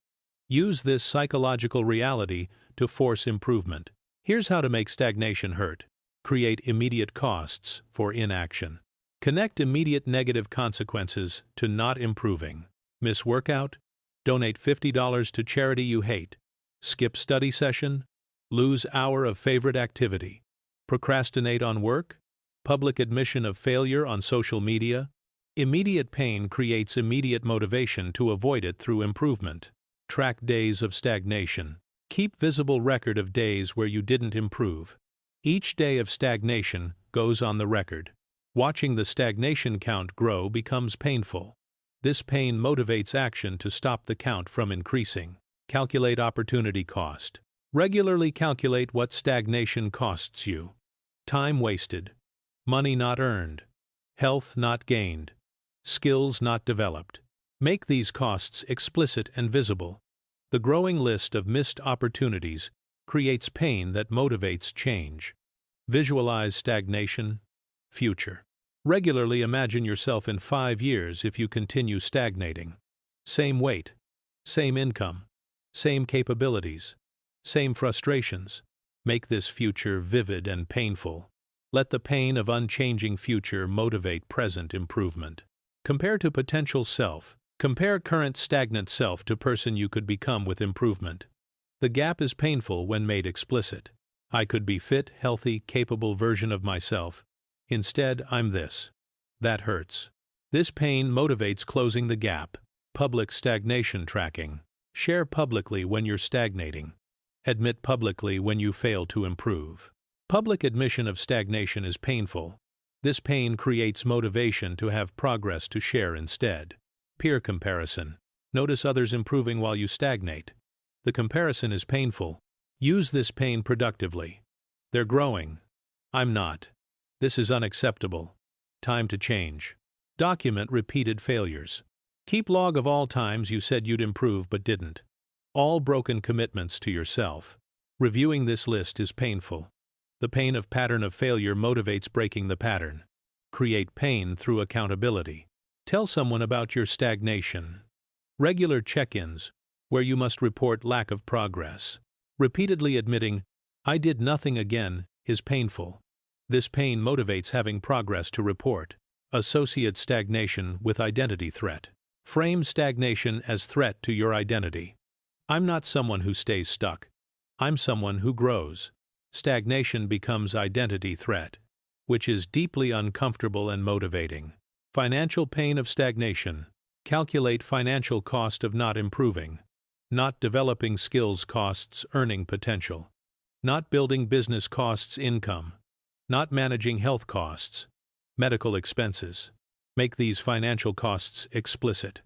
Use this psychological reality to force improvement. Here's how to make stagnation hurt. Create immediate costs for inaction. Connect immediate negative consequences to not improving. Miss workout? Donate $50 to charity you hate. Skip study session? Lose hour of favorite activity. Procrastinate on work? Public admission of failure on social media? Immediate pain creates immediate motivation to avoid it through improvement. Track days of stagnation. Keep visible record of days where you didn't improve. Each day of stagnation goes on the record. Watching the stagnation count grow becomes painful. This pain motivates action to stop the count from increasing. Calculate opportunity cost. Regularly calculate what stagnation costs you. Time wasted. Money not earned. Health not gained. Skills not developed. Make these costs explicit and visible. The growing list of missed opportunities creates pain that motivates change. Visualize stagnation. Future. Regularly imagine yourself in 5 years if you continue stagnating. Same weight. Same income. Same capabilities. Same frustrations. Make this future vivid and painful. Let the pain of unchanging future motivate present improvement. Compare to potential self. Compare current stagnant self to person you could become with improvement. The gap is painful when made explicit. I could be fit, healthy, capable version of myself. Instead, I'm this. That hurts. This pain motivates closing the gap. Public stagnation tracking. Share publicly when you're stagnating. Admit publicly when you fail to improve. Public admission of stagnation is painful. This pain creates motivation to have progress to share instead. Peer comparison. Notice others improving while you stagnate. The comparison is painful. Use this pain productively. They're growing. I'm not. This is unacceptable. Time to change. Document repeated failures. Keep log of all times you said you'd improve but didn't. All broken commitments to yourself. Reviewing this list is painful. The pain of pattern of failure motivates breaking the pattern. Create pain through accountability. Tell someone about your stagnation. Regular check-ins, where you must report lack of progress. Repeatedly admitting, I did nothing again, is painful. This pain motivates having progress to report. Associate stagnation with identity threat. Frame stagnation as threat to your identity. I'm not someone who stays stuck. I'm someone who grows. Stagnation becomes identity threat, which is deeply uncomfortable and motivating. Financial pain of stagnation. Calculate financial cost of not improving. Not developing skills costs earning potential. Not building business costs income. Not managing health costs. Medical expenses. Make these financial costs explicit.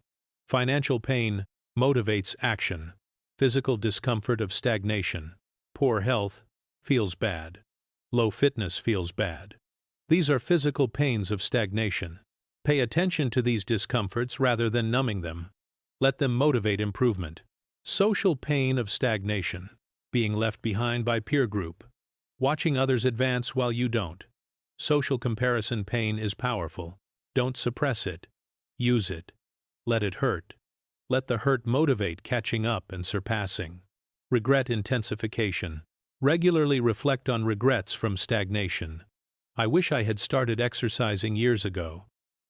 Financial pain motivates action. Physical discomfort of stagnation. Poor health feels bad. Low fitness feels bad. These are physical pains of stagnation. Pay attention to these discomforts rather than numbing them. Let them motivate improvement. Social pain of stagnation. Being left behind by peer group. Watching others advance while you don't. Social comparison pain is powerful. Don't suppress it. Use it. Let it hurt. Let the hurt motivate catching up and surpassing. Regret intensification. Regularly reflect on regrets from stagnation. I wish I had started exercising years ago.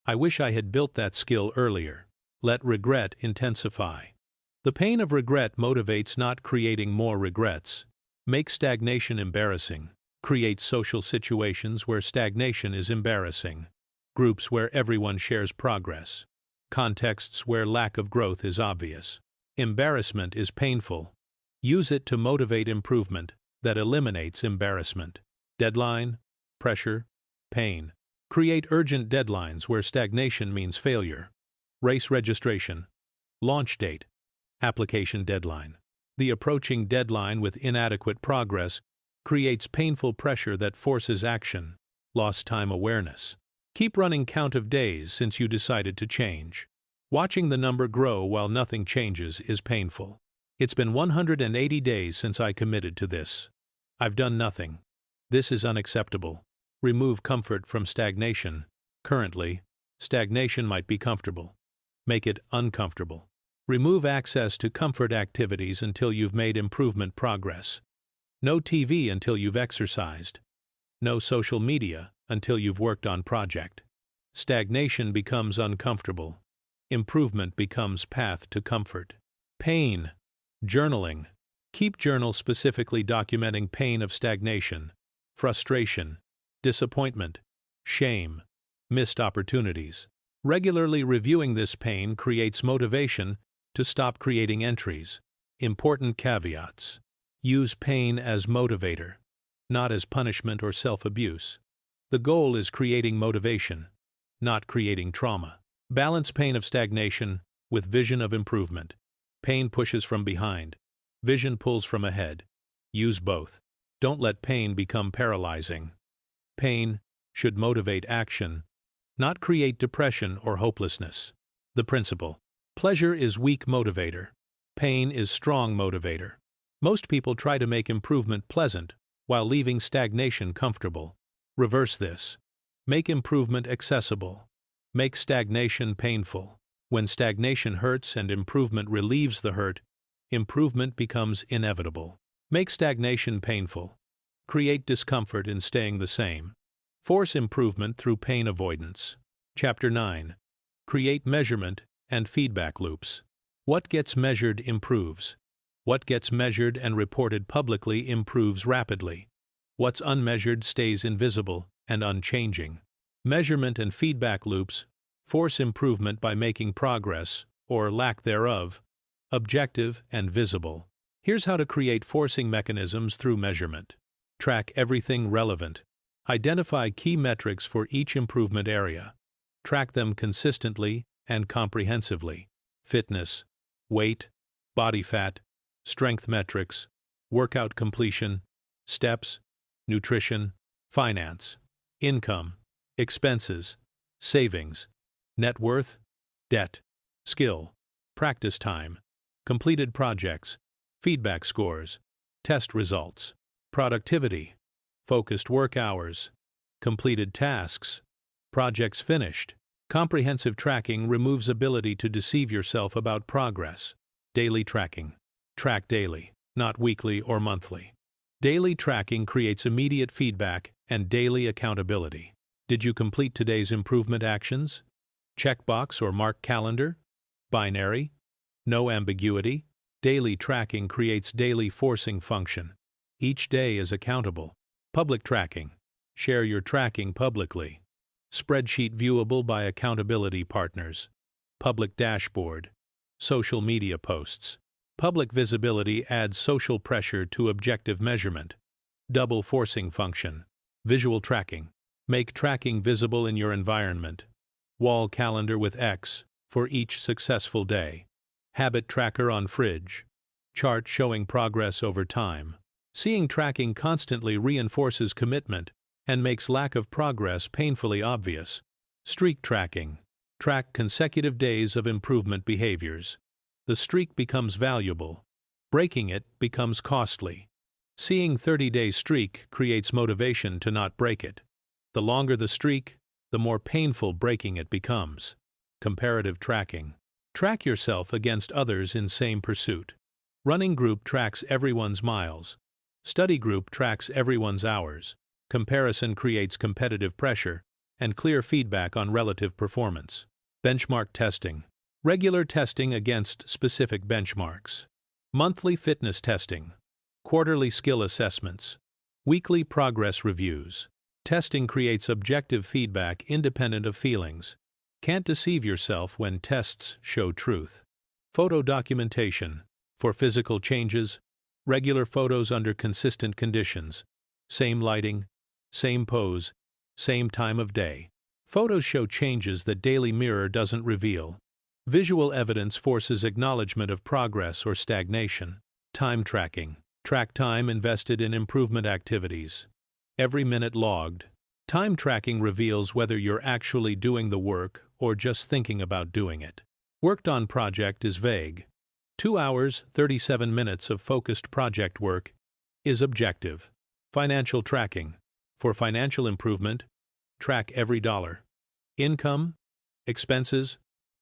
I wish I had built that skill earlier. Let regret intensify. The pain of regret motivates not creating more regrets. Make stagnation embarrassing. Create social situations where stagnation is embarrassing. Groups where everyone shares progress. Contexts where lack of growth is obvious. Embarrassment is painful. Use it to motivate improvement that eliminates embarrassment. Deadline, pressure, pain. Create urgent deadlines where stagnation means failure. Race registration. Launch date. Application deadline. The approaching deadline with inadequate progress creates painful pressure that forces action. Lost time awareness. Keep running count of days since you decided to change. Watching the number grow while nothing changes is painful. It's been 180 days since I committed to this. I've done nothing. This is unacceptable. Remove comfort from stagnation. Currently, stagnation might be comfortable. Make it uncomfortable. Remove access to comfort activities until you've made improvement progress. No TV until you've exercised. No social media until you've worked on project. Stagnation becomes uncomfortable. Improvement becomes path to comfort. Pain. Journaling. Keep journal specifically documenting pain of stagnation, frustration, disappointment, shame, missed opportunities. Regularly reviewing this pain creates motivation to stop creating entries. Important caveats. Use pain as motivator, not as punishment or self-abuse. The goal is creating motivation, not creating trauma. Balance pain of stagnation with vision of improvement. Pain pushes from behind. Vision pulls from ahead. Use both. Don't let pain become paralyzing. Pain should motivate action, not create depression or hopelessness. The principle. Pleasure is weak motivator. Pain is strong motivator. Most people try to make improvement pleasant while leaving stagnation comfortable. Reverse this. Make improvement accessible. Make stagnation painful. When stagnation hurts and improvement relieves the hurt, improvement becomes inevitable. Make stagnation painful. Create discomfort in staying the same. Force improvement through pain avoidance. Chapter 9. Create measurement and feedback loops. What gets measured improves. What gets measured and reported publicly improves rapidly. What's unmeasured stays invisible and unchanging. Measurement and feedback loops force improvement by making progress, or lack thereof, objective and visible. Here's how to create forcing mechanisms through measurement. Track everything relevant. Identify key metrics for each improvement area. Track them consistently and comprehensively. Fitness, weight, body fat, strength metrics, workout completion, steps, nutrition, finance, income, expenses, savings, net worth, debt, skill, practice time, completed projects, feedback scores, test results, productivity, focused work hours, completed tasks, projects finished. Comprehensive tracking removes ability to deceive yourself about progress. Daily tracking. Track daily, not weekly or monthly. Daily tracking creates immediate feedback and daily accountability. Did you complete today's improvement actions? Checkbox or mark calendar? Binary? No ambiguity? Daily tracking creates daily forcing function. Each day is accountable. Public tracking. Share your tracking publicly. Spreadsheet viewable by accountability partners. Public dashboard. Social media posts. Public visibility adds social pressure to objective measurement. Double forcing function. Visual tracking. Make tracking visible in your environment. Wall calendar with X for each successful day. Habit tracker on fridge. Chart showing progress over time. Seeing tracking constantly reinforces commitment and makes lack of progress painfully obvious. Streak tracking. Track consecutive days of improvement behaviors. The streak becomes valuable. Breaking it becomes costly. Seeing 30-day streak creates motivation to not break it. The longer the streak, the more painful breaking it becomes. Comparative tracking. Track yourself against others in same pursuit. Running group tracks everyone's miles. Study group tracks everyone's hours. Comparison creates competitive pressure and clear feedback on relative performance. Benchmark testing. Regular testing against specific benchmarks. Monthly fitness testing. Quarterly skill assessments. Weekly progress reviews. Testing creates objective feedback independent of feelings. Can't deceive yourself when tests show truth. Photo documentation. For physical changes, regular photos under consistent conditions. Same lighting, same pose, same time of day. Photos show changes that daily mirror doesn't reveal. Visual evidence forces acknowledgement of progress or stagnation. Time tracking. Track time invested in improvement activities. Every minute logged. Time tracking reveals whether you're actually doing the work or just thinking about doing it. Worked on project is vague. 2 hours, 37 minutes of focused project work is objective. Financial tracking. For financial improvement, track every dollar. Income, expenses,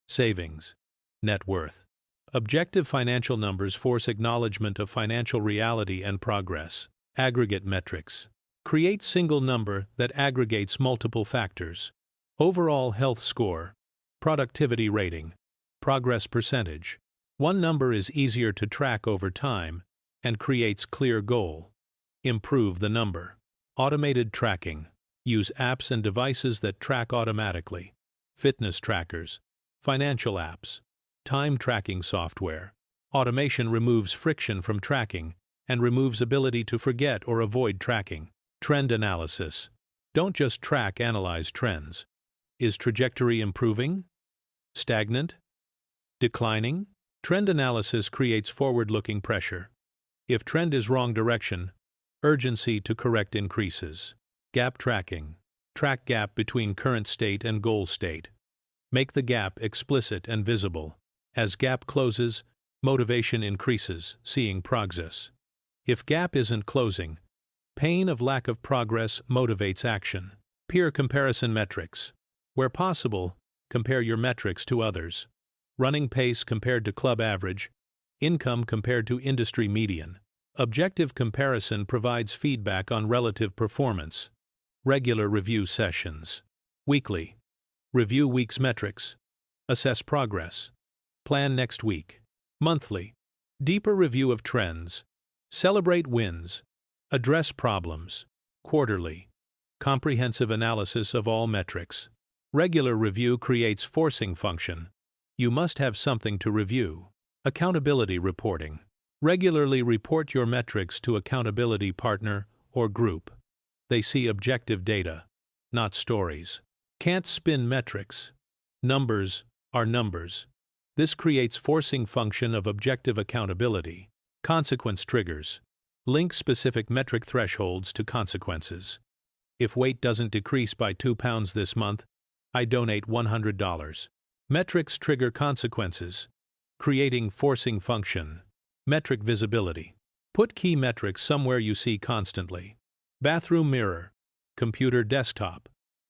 savings, net worth. Objective financial numbers force acknowledgement of financial reality and progress. Aggregate metrics. Create single number that aggregates multiple factors. Overall health score, productivity rating, progress percentage. One number is easier to track over time and creates clear goal. Improve the number. Automated tracking. Use apps and devices that track automatically. Fitness trackers, financial apps, time tracking software. Automation removes friction from tracking and removes ability to forget or avoid tracking. Trend analysis. Don't just track, analyze trends. Is trajectory improving? Stagnant? Declining? Trend analysis creates forward-looking pressure. If trend is wrong direction, urgency to correct increases. Gap tracking. Track gap between current state and goal state. Make the gap explicit and visible. As gap closes, motivation increases, seeing progress. If gap isn't closing, pain of lack of progress motivates action. Peer comparison metrics. Where possible, compare your metrics to others. Running pace compared to club average, income compared to industry median. Objective comparison provides feedback on relative performance. Regular review sessions. Weekly. Review week's metrics. Assess progress. Plan next week. Monthly. Deeper review of trends. Celebrate wins. Address problems. Quarterly. Comprehensive analysis of all metrics. Regular review creates forcing function. You must have something to review. Accountability reporting. Regularly report your metrics to accountability partner or group. They see objective data, not stories. Can't spin metrics. Numbers are numbers. This creates forcing function of objective accountability. Consequence triggers. Link specific metric thresholds to consequences. If weight doesn't decrease by 2 pounds this month, I donate $100. Metrics trigger consequences, creating forcing function. Metric visibility. Put key metrics somewhere you see constantly. Bathroom mirror, computer desktop,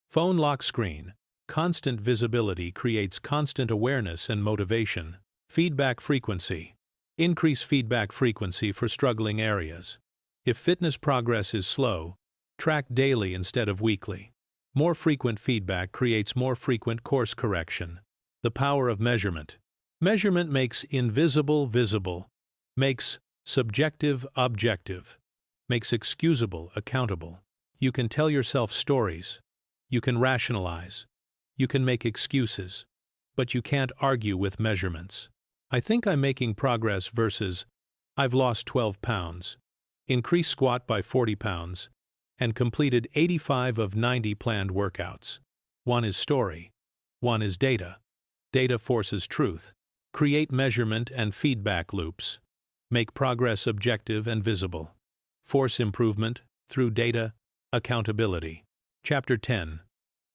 phone lock screen. Constant visibility creates constant awareness and motivation. Feedback frequency. Increase feedback frequency for struggling areas. If fitness progress is slow, track daily instead of weekly. More frequent feedback creates more frequent course correction. The power of measurement. Measurement makes invisible visible, makes subjective objective, makes excusable accountable. You can tell yourself stories. You can rationalize. You can make excuses. But you can't argue with measurements. I think I'm making progress versus I've lost 12 pounds, increased squat by 40 pounds, and completed 85 of 90 planned workouts. One is story. One is data. Data forces truth. Create measurement and feedback loops. Make progress objective and visible. Force improvement through data, accountability. Chapter 10.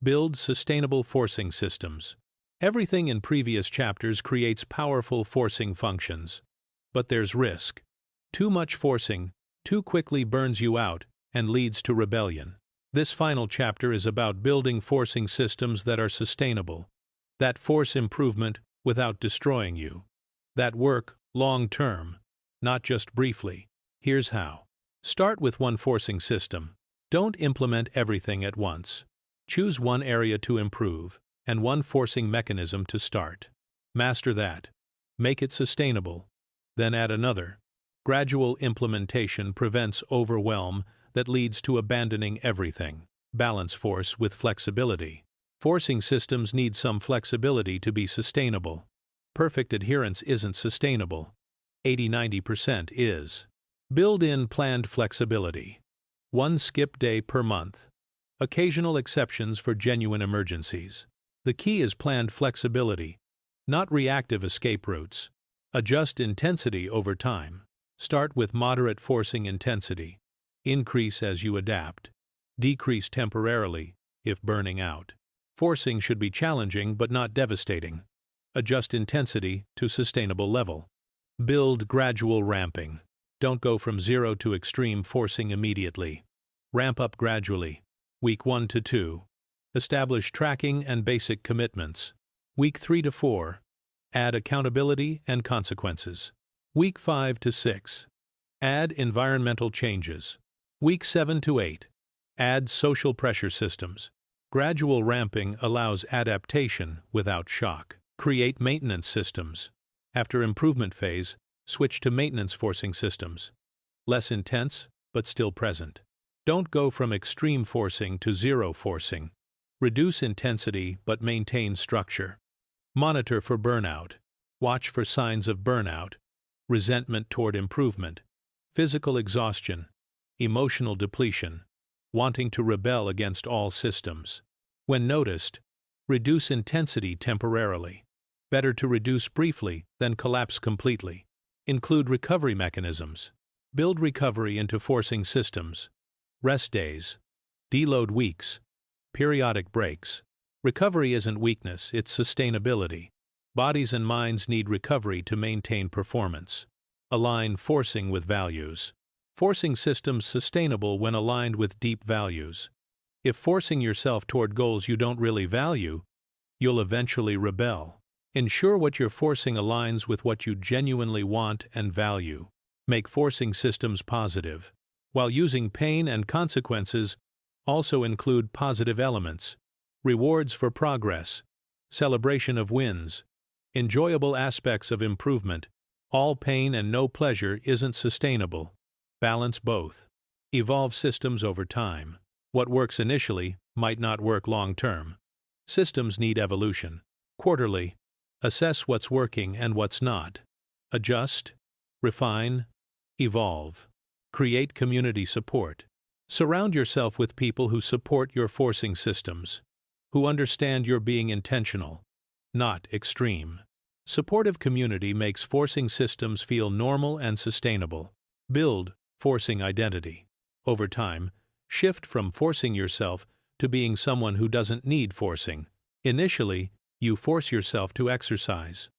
Build sustainable forcing systems. Everything in previous chapters creates powerful forcing functions. But there's risk. Too much forcing too quickly burns you out and leads to rebellion. This final chapter is about building forcing systems that are sustainable, that force improvement without destroying you, that work long-term, not just briefly. Here's how. Start with one forcing system. Don't implement everything at once. Choose one area to improve and one forcing mechanism to start. Master that. Make it sustainable. Then add another. Gradual implementation prevents overwhelm that leads to abandoning everything. Balance force with flexibility. Forcing systems need some flexibility to be sustainable. Perfect adherence isn't sustainable. 80–90% is. Build in planned flexibility. One skip day per month. Occasional exceptions for genuine emergencies. The key is planned flexibility, not reactive escape routes. Adjust intensity over time. Start with moderate forcing intensity. Increase as you adapt. Decrease temporarily, if burning out. Forcing should be challenging but not devastating. Adjust intensity to sustainable level. Build gradual ramping. Don't go from 0 to extreme forcing immediately. Ramp up gradually. Week 1 to 2. Establish tracking and basic commitments. Week 3 to 4. Add accountability and consequences. Week 5 to 6. Add environmental changes. Week 7 to 8. Add social pressure systems. Gradual ramping allows adaptation without shock. Create maintenance systems. After improvement phase, switch to maintenance forcing systems. Less intense, but still present. Don't go from extreme forcing to zero forcing. Reduce intensity but maintain structure. Monitor for burnout. Watch for signs of burnout, resentment toward improvement, physical exhaustion, emotional depletion, wanting to rebel against all systems. When noticed, reduce intensity temporarily. Better to reduce briefly than collapse completely. Include recovery mechanisms. Build recovery into forcing systems. Rest days. Deload weeks. Periodic breaks. Recovery isn't weakness, it's sustainability. Bodies and minds need recovery to maintain performance. Align forcing with values. Forcing systems sustainable when aligned with deep values. If forcing yourself toward goals you don't really value, you'll eventually rebel. Ensure what you're forcing aligns with what you genuinely want and value. Make forcing systems positive. While using pain and consequences, also include positive elements. Rewards for progress. Celebration of wins. Enjoyable aspects of improvement. All pain and no pleasure isn't sustainable. Balance both. Evolve systems over time. What works initially might not work long-term. Systems need evolution. Quarterly. Assess what's working and what's not. Adjust. Refine. Evolve. Create community support. Surround yourself with people who support your forcing systems, who understand you're being intentional, not extreme. Supportive community makes forcing systems feel normal and sustainable. Build forcing identity. Over time, shift from forcing yourself to being someone who doesn't need forcing. Initially, you force yourself to exercise.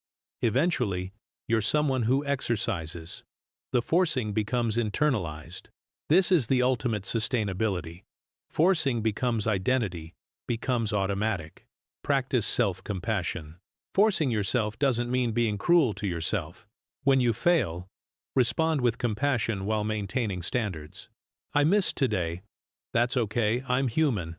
Eventually, you're someone who exercises. The forcing becomes internalized. This is the ultimate sustainability. Forcing becomes identity, becomes automatic. Practice self-compassion. Forcing yourself doesn't mean being cruel to yourself. When you fail, respond with compassion while maintaining standards. I missed today. That's okay, I'm human.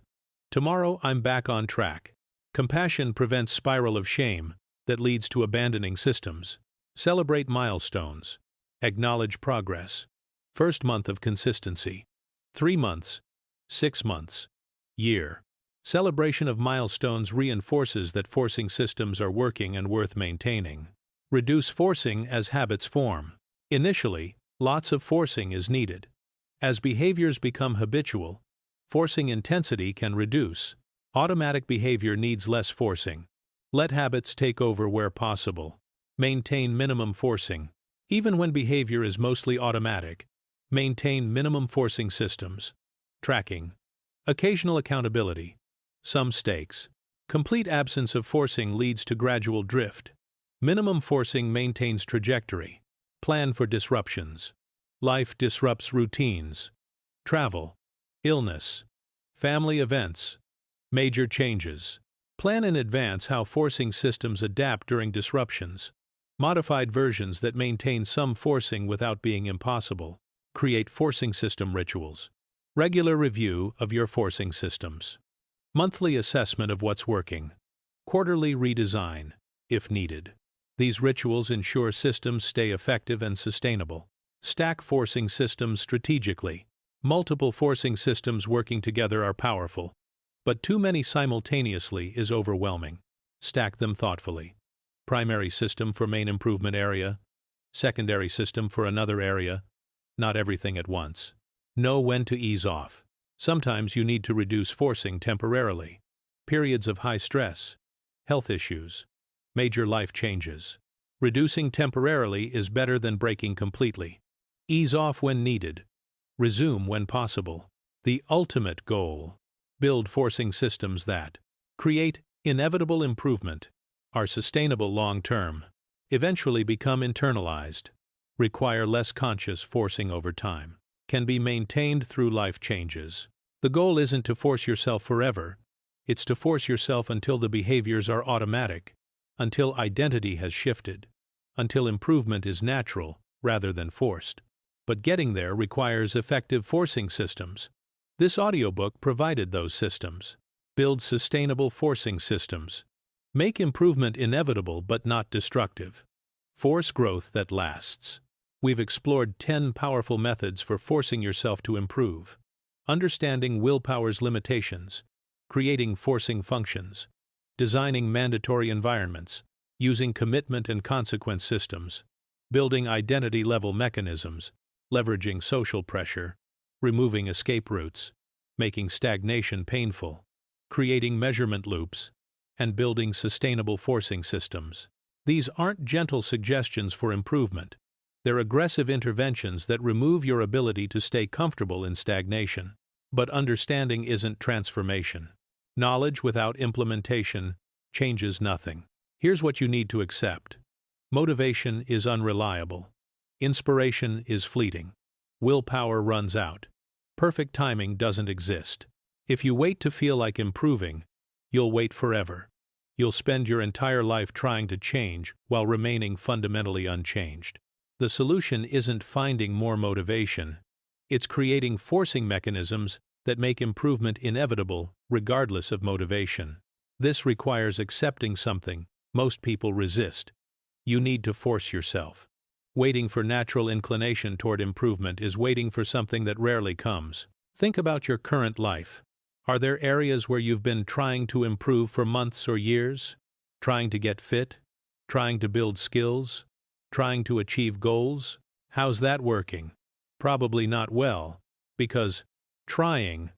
Tomorrow I'm back on track. Compassion prevents spiral of shame that leads to abandoning systems. Celebrate milestones. Acknowledge progress. First month of consistency. 3 months. 6 months. Year. Celebration of milestones reinforces that forcing systems are working and worth maintaining. Reduce forcing as habits form. Initially, lots of forcing is needed. As behaviors become habitual, forcing intensity can reduce. Automatic behavior needs less forcing. Let habits take over where possible. Maintain minimum forcing. Even when behavior is mostly automatic, maintain minimum forcing systems. Tracking. Occasional accountability. Some stakes. Complete absence of forcing leads to gradual drift. Minimum forcing maintains trajectory. Plan for disruptions. Life disrupts routines. Travel. Illness. Family events. Major changes. Plan in advance how forcing systems adapt during disruptions. Modified versions that maintain some forcing without being impossible. Create forcing system rituals. Regular review of your forcing systems. Monthly assessment of what's working. Quarterly redesign, if needed. These rituals ensure systems stay effective and sustainable. Stack forcing systems strategically. Multiple forcing systems working together are powerful, but too many simultaneously is overwhelming. Stack them thoughtfully. Primary system for main improvement area. Secondary system for another area. Not everything at once. Know when to ease off. Sometimes you need to reduce forcing temporarily. Periods of high stress. Health issues. Major life changes. Reducing temporarily is better than breaking completely. Ease off when needed. Resume when possible. The ultimate goal. Build forcing systems that create inevitable improvement, are sustainable long-term, eventually become internalized, require less conscious forcing over time, can be maintained through life changes. The goal isn't to force yourself forever, it's to force yourself until the behaviors are automatic, until identity has shifted, until improvement is natural rather than forced. But getting there requires effective forcing systems. This audiobook provided those systems. Build sustainable forcing systems. Make improvement inevitable but not destructive. Force growth that lasts. We've explored 10 powerful methods for forcing yourself to improve. Understanding willpower's limitations, creating forcing functions, designing mandatory environments, using commitment and consequence systems, building identity-level mechanisms, leveraging social pressure, removing escape routes, making stagnation painful, creating measurement loops, and building sustainable forcing systems. These aren't gentle suggestions for improvement. They're aggressive interventions that remove your ability to stay comfortable in stagnation. But understanding isn't transformation. Knowledge without implementation changes nothing. Here's what you need to accept. Motivation is unreliable. Inspiration is fleeting. Willpower runs out. Perfect timing doesn't exist. If you wait to feel like improving, you'll wait forever. You'll spend your entire life trying to change while remaining fundamentally unchanged. The solution isn't finding more motivation. It's creating forcing mechanisms that make improvement inevitable regardless of motivation. This requires accepting something most people resist. You need to force yourself. Waiting for natural inclination toward improvement is waiting for something that rarely comes. Think about your current life. Are there areas where you've been trying to improve for months or years? Trying to get fit? Trying to build skills? Trying to achieve goals? How's that working? Probably not well, because trying,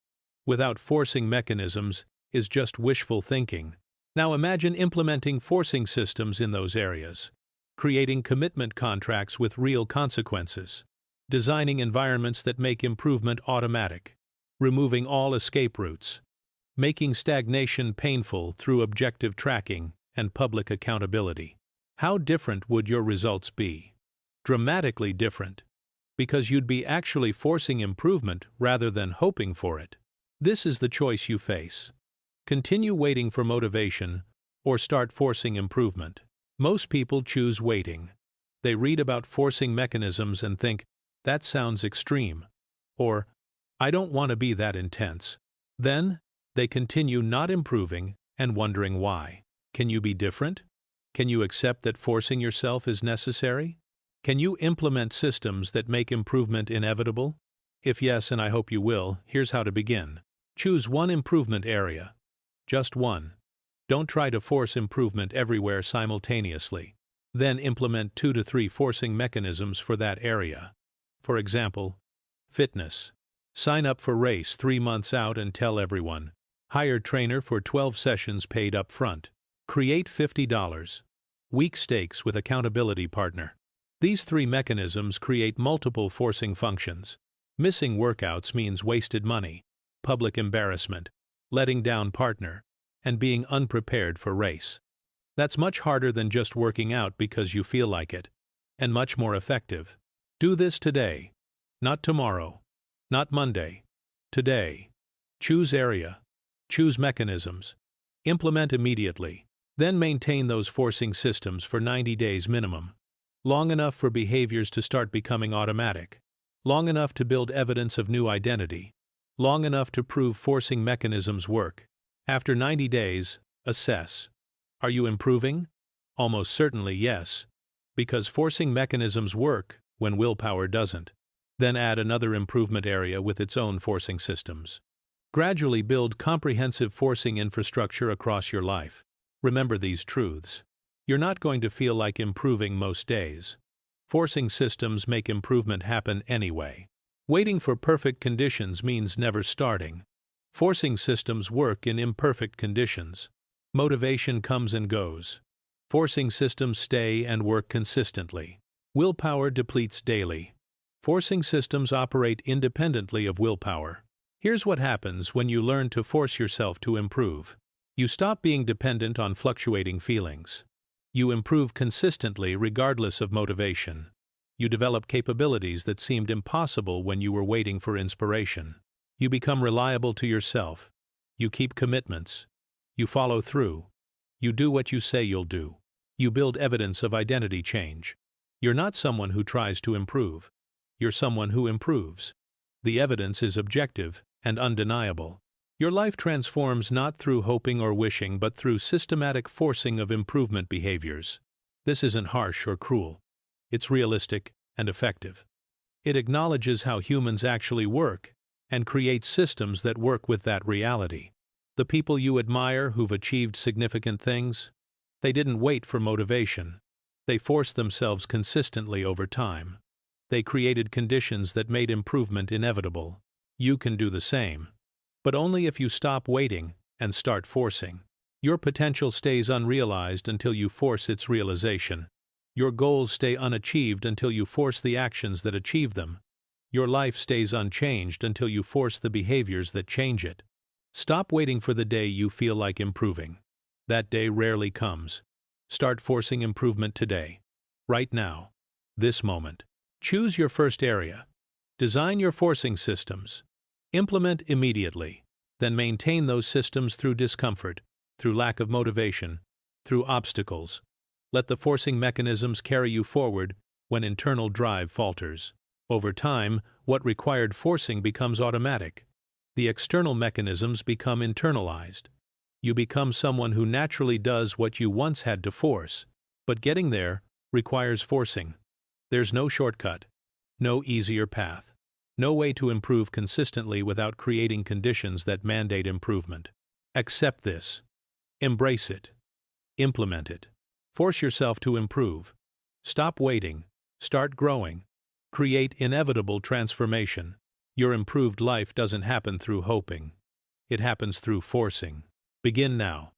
without forcing mechanisms, is just wishful thinking. Now imagine implementing forcing systems in those areas. Creating commitment contracts with real consequences, designing environments that make improvement automatic, removing all escape routes, making stagnation painful through objective tracking and public accountability. How different would your results be? Dramatically different, because you'd be actually forcing improvement rather than hoping for it. This is the choice you face. Continue waiting for motivation or start forcing improvement. Most people choose waiting. They read about forcing mechanisms and think, that sounds extreme, or, I don't want to be that intense. Then, they continue not improving and wondering why. Can you be different? Can you accept that forcing yourself is necessary? Can you implement systems that make improvement inevitable? If yes, and I hope you will, here's how to begin. Choose one improvement area. Just one. Don't try to force improvement everywhere simultaneously. Then implement 2 to 3 forcing mechanisms for that area. For example, fitness. Sign up for race 3 months out and tell everyone. Hire trainer for 12 sessions paid up front. Create $50. Week stakes with accountability partner. These 3 mechanisms create multiple forcing functions. Missing workouts means wasted money, public embarrassment, letting down partner, and being unprepared for race. That's much harder than just working out because you feel like it, and much more effective. Do this today, not tomorrow, not Monday, today. Choose area, choose mechanisms, implement immediately, then maintain those forcing systems for 90 days minimum. Long enough for behaviors to start becoming automatic, long enough to build evidence of new identity, long enough to prove forcing mechanisms work. After 90 days, assess. Are you improving? Almost certainly yes, because forcing mechanisms work when willpower doesn't. Then add another improvement area with its own forcing systems. Gradually build comprehensive forcing infrastructure across your life. Remember these truths. You're not going to feel like improving most days. Forcing systems make improvement happen anyway. Waiting for perfect conditions means never starting. Forcing systems work in imperfect conditions. Motivation comes and goes. Forcing systems stay and work consistently. Willpower depletes daily. Forcing systems operate independently of willpower. Here's what happens when you learn to force yourself to improve. You stop being dependent on fluctuating feelings. You improve consistently regardless of motivation. You develop capabilities that seemed impossible when you were waiting for inspiration. You become reliable to yourself. You keep commitments. You follow through. You do what you say you'll do. You build evidence of identity change. You're not someone who tries to improve. You're someone who improves. The evidence is objective and undeniable. Your life transforms not through hoping or wishing but through systematic forcing of improvement behaviors. This isn't harsh or cruel. It's realistic and effective. It acknowledges how humans actually work and creates systems that work with that reality. The people you admire who've achieved significant things, they didn't wait for motivation. They forced themselves consistently over time. They created conditions that made improvement inevitable. You can do the same. But only if you stop waiting and start forcing. Your potential stays unrealized until you force its realization. Your goals stay unachieved until you force the actions that achieve them. Your life stays unchanged until you force the behaviors that change it. Stop waiting for the day you feel like improving. That day rarely comes. Start forcing improvement today. Right now. This moment. Choose your first area. Design your forcing systems. Implement immediately. Then maintain those systems through discomfort, through lack of motivation, through obstacles. Let the forcing mechanisms carry you forward when internal drive falters. Over time, what required forcing becomes automatic. The external mechanisms become internalized. You become someone who naturally does what you once had to force. But getting there requires forcing. There's no shortcut, no easier path, no way to improve consistently without creating conditions that mandate improvement. Accept this. Embrace it. Implement it. Force yourself to improve. Stop waiting. Start growing. Create inevitable transformation. Your improved life doesn't happen through hoping. It happens through forcing. Begin now.